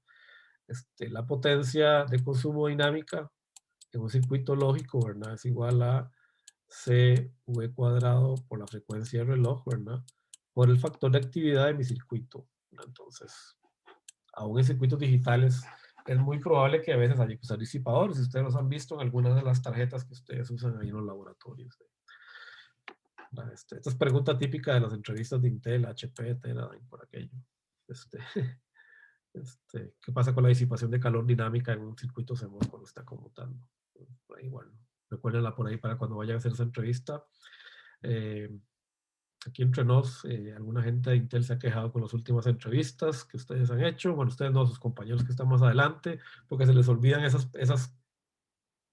La potencia de consumo dinámica en un circuito lógico, ¿verdad?, es igual a CV cuadrado por la frecuencia del reloj, ¿verdad?, por el factor de actividad de mi circuito, ¿verdad? Entonces, aún en circuitos digitales es muy probable que a veces haya que usar disipadores. Si ustedes los han visto en algunas de las tarjetas que ustedes usan ahí en los laboratorios. Esta es pregunta típica de las entrevistas de Intel, HP, Teradyne, por aquello. ¿Qué pasa con la disipación de calor dinámica en un circuito CMOS cuando está conmutando? Ahí, bueno, recuérdenla por ahí para cuando vayan a hacer esa entrevista. Aquí entre nos, alguna gente de Intel se ha quejado con las últimas entrevistas que ustedes han hecho. Bueno, ustedes no, sus compañeros que están más adelante, porque se les olvidan esas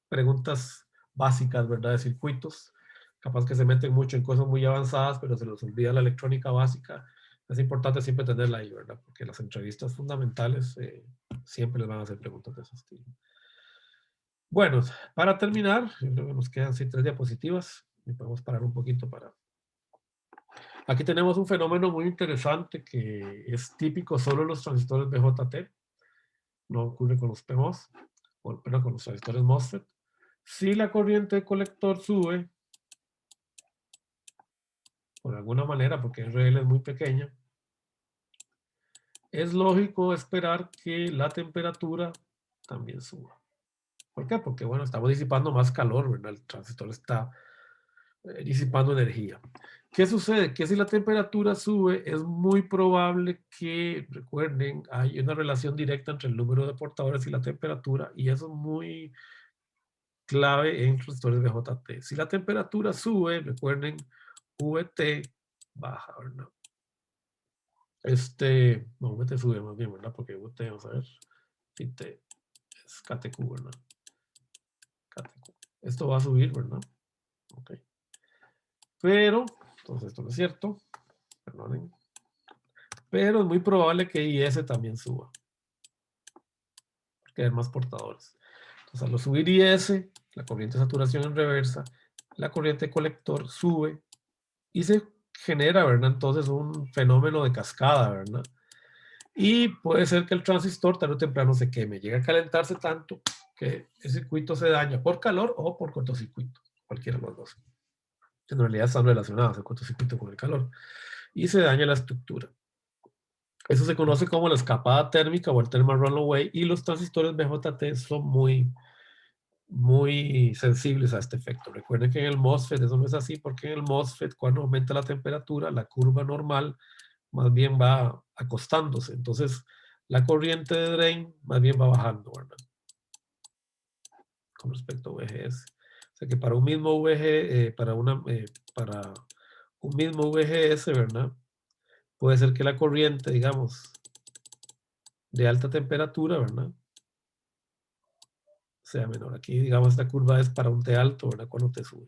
preguntas básicas, ¿verdad?, de circuitos. Capaz que se meten mucho en cosas muy avanzadas, pero se les olvida la electrónica básica. Es importante siempre tenerla ahí, ¿verdad? Porque las entrevistas fundamentales siempre les van a hacer preguntas de ese estilo. Bueno, para terminar, yo creo que nos quedan 3 diapositivas y podemos parar un poquito para... Aquí tenemos un fenómeno muy interesante que es típico solo en los transistores BJT. No ocurre con los PMOS, pero con los transistores MOSFET. Si la corriente de colector sube, por alguna manera, porque RL es muy pequeña, es lógico esperar que la temperatura también suba. ¿Por qué? Porque, bueno, estamos disipando más calor, ¿verdad? El transistor está disipando energía. ¿Qué sucede? Que si la temperatura sube, es muy probable que, recuerden, hay una relación directa entre el número de portadores y la temperatura, y eso es muy clave en transistores BJT. Si la temperatura sube, recuerden, VT baja, ¿verdad? No, VT sube más bien, ¿verdad? Porque VT, vamos a ver, VT es KTQ, ¿verdad? KTQ. Esto va a subir, ¿verdad? Ok. Pero, entonces esto no es cierto, perdonen. Pero es muy probable que IS también suba. Porque hay más portadores. Entonces, al subir IS, la corriente de saturación en reversa, la corriente de colector sube y se genera, ¿verdad? Entonces un fenómeno de cascada, ¿verdad? Y puede ser que el transistor tarde o temprano se queme, llega a calentarse tanto que el circuito se daña por calor o por cortocircuito, cualquiera de los dos. En realidad están relacionados el cortocircuito con el calor y se daña la estructura. Eso se conoce como la escapada térmica o el thermal runaway, y los transistores BJT son muy sensibles a este efecto. Recuerden que en el MOSFET eso no es así, porque en el MOSFET cuando aumenta la temperatura, la curva normal más bien va acostándose. Entonces, la corriente de drain más bien va bajando, ¿verdad? Con respecto a VGS. O sea que para un mismo VG, para un mismo VGS, ¿verdad? Puede ser que la corriente, digamos, de alta temperatura, ¿verdad?, sea menor. Aquí, digamos, esta curva es para un T alto, ¿verdad?, cuando te sube.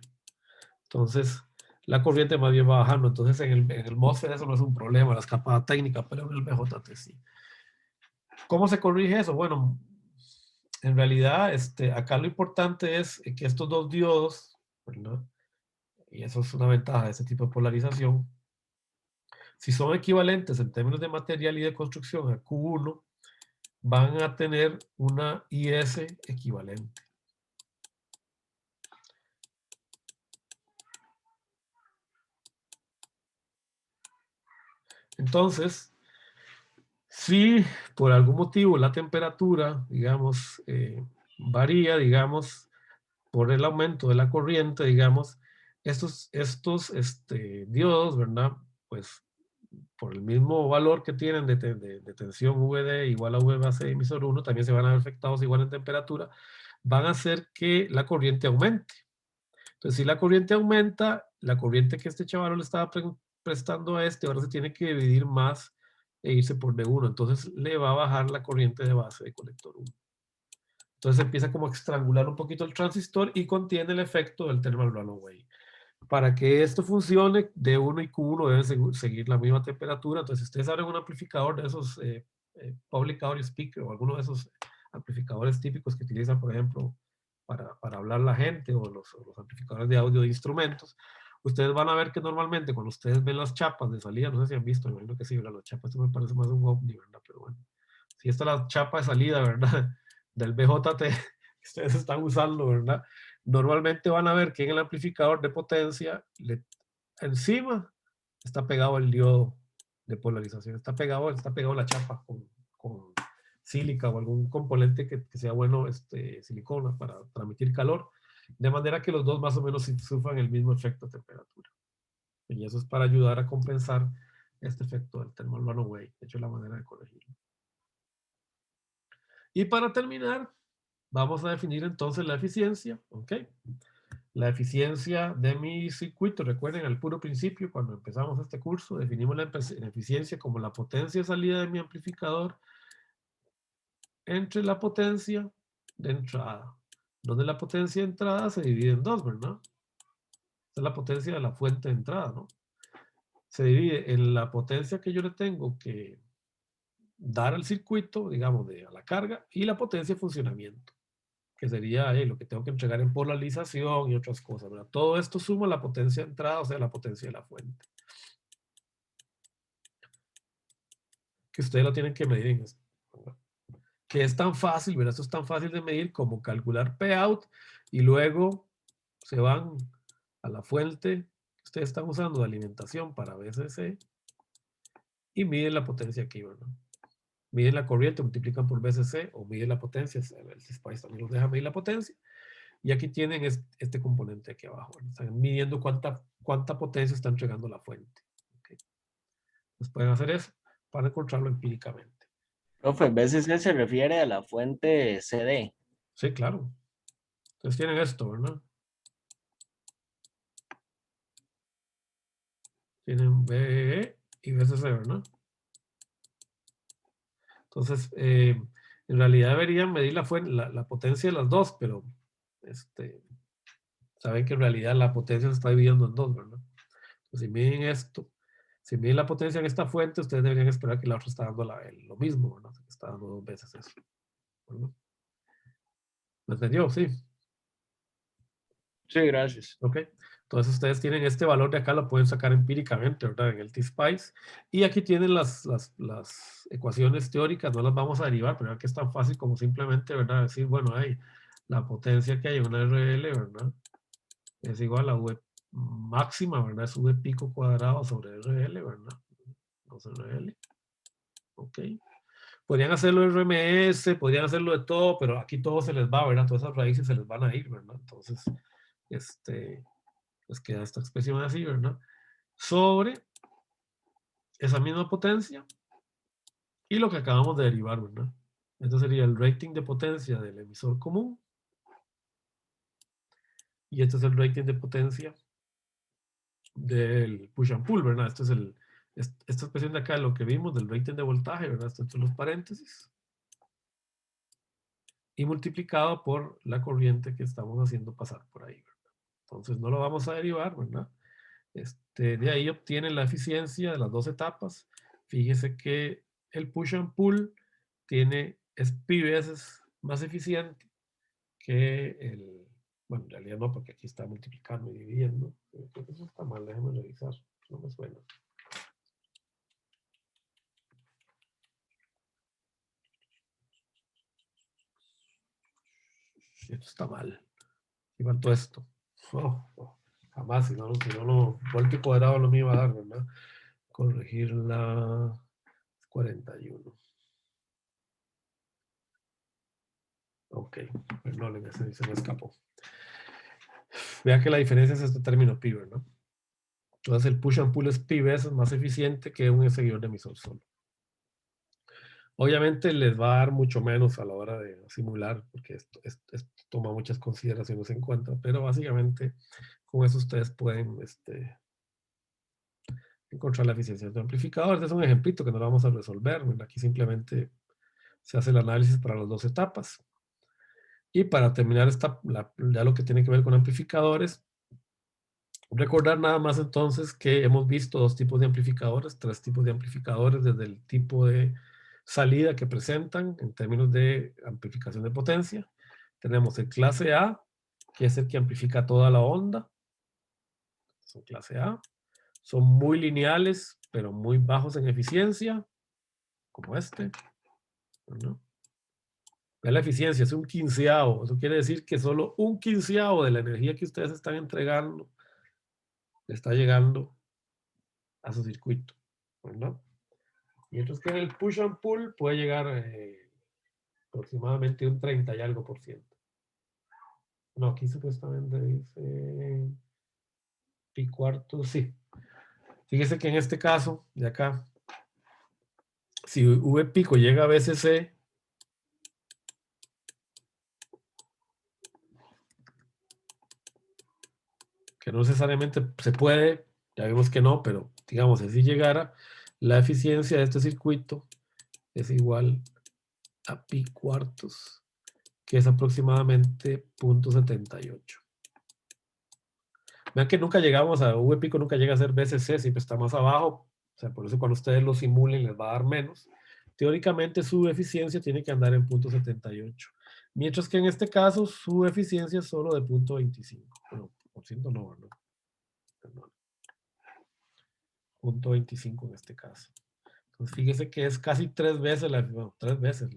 Entonces, la corriente más bien va bajando. Entonces, en el MOSFET eso no es un problema, la escapada técnica, pero en el BJT sí. ¿Cómo se corrige eso? Bueno, en realidad, acá lo importante es que estos dos diodos, ¿verdad?, y eso es una ventaja de este tipo de polarización, si son equivalentes en términos de material y de construcción a Q1, van a tener una IS equivalente. Entonces, si por algún motivo la temperatura, digamos, varía, digamos, por el aumento de la corriente, digamos, estos diodos, ¿verdad?, pues por el mismo valor que tienen de tensión VD igual a V base de emisor 1, también se van a ver afectados igual en temperatura, van a hacer que la corriente aumente. Entonces, si la corriente aumenta, la corriente que este chaval le estaba prestando a este, ahora se tiene que dividir más e irse por D1. Entonces, le va a bajar la corriente de base de colector 1. Entonces, empieza como a estrangular un poquito el transistor y contiene el efecto del thermal runaway. Para que esto funcione, D1 y Q1 deben seguir la misma temperatura. Entonces, si ustedes abren un amplificador de esos public audio speaker o alguno de esos amplificadores típicos que utilizan, por ejemplo, para hablar la gente o los amplificadores de audio de instrumentos, ustedes van a ver que normalmente cuando ustedes ven las chapas de salida, no sé si han visto, me imagino que sí, ¿verdad? Las chapas, esto me parece más un ovni, ¿verdad? Pero bueno, si esta es la chapa de salida, ¿verdad? Del BJT que ustedes están usando, ¿verdad? Normalmente van a ver que en el amplificador de potencia, encima está pegado el diodo de polarización, está pegado la chapa con sílica o algún componente que sea bueno, silicona, para transmitir calor, de manera que los dos más o menos sufran el mismo efecto de temperatura. Y eso es para ayudar a compensar este efecto del thermal runaway. De hecho, es la manera de corregirlo. Y para terminar, vamos a definir entonces la eficiencia, ¿ok? La eficiencia de mi circuito, recuerden al puro principio, cuando empezamos este curso, definimos la eficiencia como la potencia de salida de mi amplificador entre la potencia de entrada, donde la potencia de entrada se divide en dos, ¿verdad? Esta es la potencia de la fuente de entrada, ¿no? Se divide en la potencia que yo le tengo que dar al circuito, digamos, a la carga, y la potencia de funcionamiento, que sería lo que tengo que entregar en polarización y otras cosas, ¿verdad? Todo esto suma la potencia de entrada, o sea, la potencia de la fuente. Que ustedes lo tienen que medir en esto, ¿verdad? Que es tan fácil, ¿verdad? Esto es tan fácil de medir como calcular Pout y luego se van a la fuente que ustedes están usando de alimentación para VCC y miden la potencia aquí, ¿verdad? Miden la corriente, multiplican por VCC o miden la potencia. El Spice también los deja medir la potencia. Y aquí tienen este componente aquí abajo, ¿verdad? Están midiendo cuánta potencia está entregando la fuente. ¿Okay? Entonces pueden hacer eso para encontrarlo empíricamente. Profe, BCC se refiere a la fuente CD. Sí, claro. Entonces tienen esto, ¿verdad? Tienen BE y BCC, ¿verdad? Entonces, en realidad deberían medir la potencia de las dos, pero saben que en realidad la potencia se está dividiendo en dos, ¿verdad? Entonces, si miden esto, si miden la potencia en esta fuente, ustedes deberían esperar que la otra está dando lo mismo, ¿verdad? Está dando dos veces eso, ¿verdad? ¿Me entendió? Sí. Sí, gracias. Ok. Entonces ustedes tienen este valor de acá, lo pueden sacar empíricamente, ¿verdad? En el T-Spice. Y aquí tienen las ecuaciones teóricas, no las vamos a derivar, pero que es tan fácil como simplemente, ¿verdad? Decir, bueno, la potencia que hay en una RL, ¿verdad? Es igual a V máxima, ¿verdad? Es V pico cuadrado sobre RL, ¿verdad? 2RL. Ok. Podrían hacerlo RMS, podrían hacerlo de todo, pero aquí todo se les va, ¿verdad? Todas esas raíces se les van a ir, ¿verdad? Entonces, pues queda esta expresión así, ¿verdad? Sobre esa misma potencia y lo que acabamos de derivar, ¿verdad? Esto sería el rating de potencia del emisor común. Y este es el rating de potencia del push and pull, ¿verdad? Esta expresión de acá es lo que vimos del rating de voltaje, ¿verdad? Esto entre los paréntesis. Y multiplicado por la corriente que estamos haciendo pasar por ahí, ¿verdad? Entonces no lo vamos a derivar, ¿verdad? De ahí obtienen la eficiencia de las dos etapas. Fíjese que el push and pull es pi veces más eficiente que bueno, en realidad no, porque aquí está multiplicando y dividiendo. Creo que eso está mal, déjeme revisar, no me suena. Esto está mal. Y faltó esto. Jamás, si no lo vuelto cuadrado no me iba a dar, ¿verdad? Corregir la 41. Ok, perdón, se me escapó. Vean que la diferencia es este término pi, ¿no? Entonces el push and pull es pi veces más eficiente que un seguidor de emisor solo. Obviamente les va a dar mucho menos a la hora de simular, porque esto toma muchas consideraciones en cuenta, pero básicamente con eso ustedes pueden encontrar la eficiencia de amplificador. Este es un ejemplito que no lo vamos a resolver. Aquí simplemente se hace el análisis para las dos etapas. Y para terminar ya lo que tiene que ver con amplificadores, recordar nada más entonces que hemos visto dos tipos de amplificadores, tres tipos de amplificadores desde el tipo de salida que presentan en términos de amplificación de potencia. Tenemos el clase A, que es el que amplifica toda la onda. Son clase A. Son muy lineales, pero muy bajos en eficiencia, como este. ¿No? La eficiencia es un quinceavo. Eso quiere decir que solo un quinceavo de la energía que ustedes están entregando le está llegando a su circuito. ¿No? Mientras que en el push and pull puede llegar aproximadamente un 30 y algo %. No, aquí supuestamente dice pi cuarto, sí. Fíjese que en este caso, de acá, si V pico llega a BCC, que no necesariamente se puede, ya vimos que no, pero digamos, si llegara, la eficiencia de este circuito es igual a pi cuartos, que es aproximadamente 0.78. Vean que nunca llegamos a V pico, nunca llega a ser BCC, siempre está más abajo. O sea, por eso cuando ustedes lo simulen les va a dar menos. Teóricamente su eficiencia tiene que andar en 0.78. Mientras que en este caso su eficiencia es solo de 0.25. Bueno, por ciento no, ¿verdad? Perdón. 0.25 en este caso. Entonces fíjese que es casi 3 veces la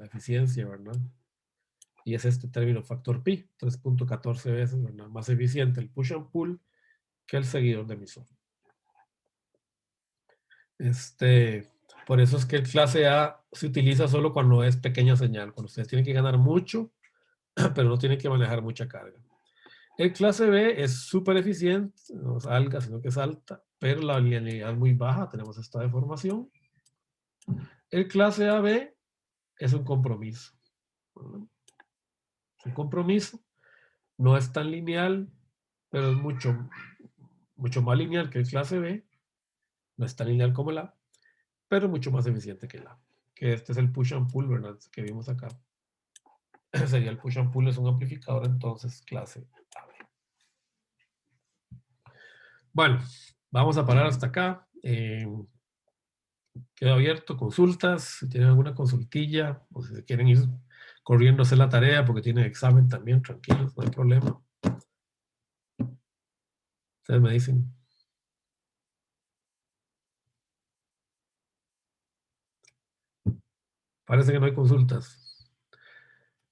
eficiencia, ¿verdad? Y es este término factor pi, 3.14 veces, ¿verdad? Más eficiente el push and pull que el seguidor de emisor. Por eso es que el clase A se utiliza solo cuando es pequeña señal, cuando ustedes tienen que ganar mucho, pero no tienen que manejar mucha carga. El clase B es súper eficiente, no es alta, sino que es alta, pero la linealidad es muy baja, tenemos esta deformación. El clase AB es un compromiso. Es un compromiso, no es tan lineal, pero es mucho más lineal que el clase B, no es tan lineal como el A, pero mucho más eficiente que el A. Que este es el push and pull, ¿verdad? Que vimos acá. Sería el push and pull, es un amplificador entonces clase AB. Bueno, vamos a parar hasta acá. Queda abierto, consultas, si tienen alguna consultilla, o si quieren ir corriendo a hacer la tarea porque tienen examen también, tranquilos, no hay problema. Ustedes me dicen. Parece que no hay consultas.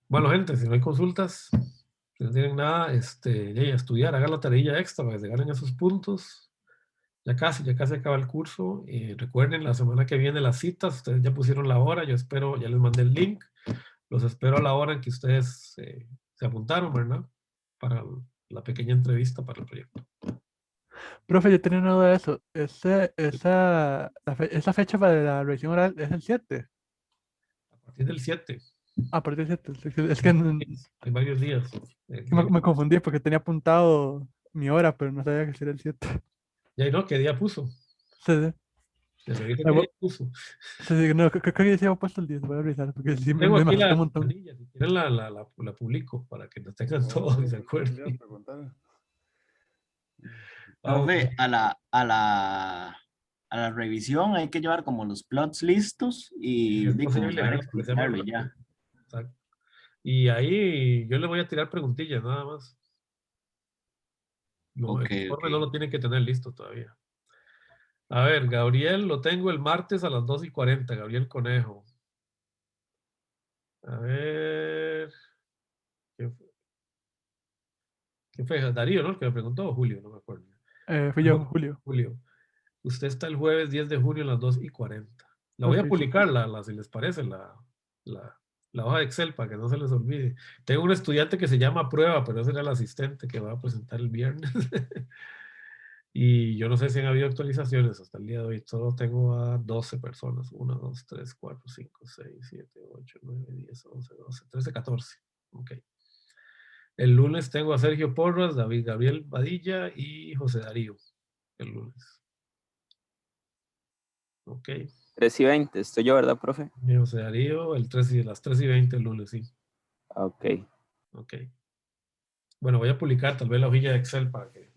Bueno, gente, si no hay consultas, si no tienen nada, estudiar, hagan la tarea extra para que se ganen esos puntos. Ya casi acaba el curso. Recuerden, la semana que viene las citas, ustedes ya pusieron la hora, yo espero, ya les mandé el link. Los espero a la hora en que ustedes se apuntaron, ¿verdad? Para la pequeña entrevista para el proyecto. Profe, yo tenía una duda de eso. Esa fecha para la revisión oral es el 7. A partir del 7. A partir del 7. Es que Hay varios días. me confundí porque tenía apuntado mi hora, pero no sabía que era el 7. Ya no, ¿qué día puso? Sí, ¿Qué día puso? sí, no, creo que ya se había puesto el 10, voy a revisar, porque sí Tengo aquí asusté la un montón. planilla, si quieren la publico para que nos tengan todos y se acuerden. Profe, a la revisión hay que llevar como los plots listos y Es como posible, saber ¿verdad? Porque sea más explicarlo y ya. rápido. Exacto. Y ahí yo les voy a tirar preguntillas nada más. Ok, El informe ok. no lo tienen que tener listo todavía. A ver, Gabriel lo tengo el martes a las 2:40, Gabriel Conejo. A ver. ¿Quién fue? Darío, ¿no? El que me preguntó, o Julio, no me acuerdo. Fui yo, Julio. Julio. Usted está el jueves 10 de junio a las 2:40. La voy a Ok, publicar, si les parece, la hoja de Excel para que no se les olvide. Tengo un estudiante que se llama Prueba, pero ese era el asistente que va a presentar el viernes. Y yo no sé si han habido actualizaciones hasta el día de hoy. Solo tengo a 12 personas. 1, 2, 3, 4, 5, 6, 7, 8, 9, 10, 11, 12, 13, 14. Ok. El lunes tengo a Sergio Porras, David Gabriel Badilla y José Darío. El lunes. Ok. 3:20, estoy yo, ¿verdad, profe? Y José Darío, las 3:20 el lunes, sí. Ok. Ok. Bueno, voy a publicar tal vez la hojilla de Excel para que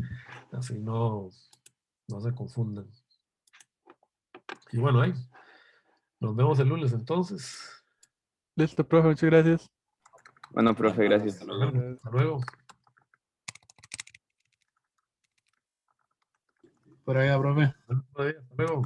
así no se confundan. Y bueno, ahí. Nos vemos el lunes entonces. Listo, profe, muchas gracias. Bueno, profe, gracias. Hasta luego. Hasta luego. Por ahí, profe. Hasta luego.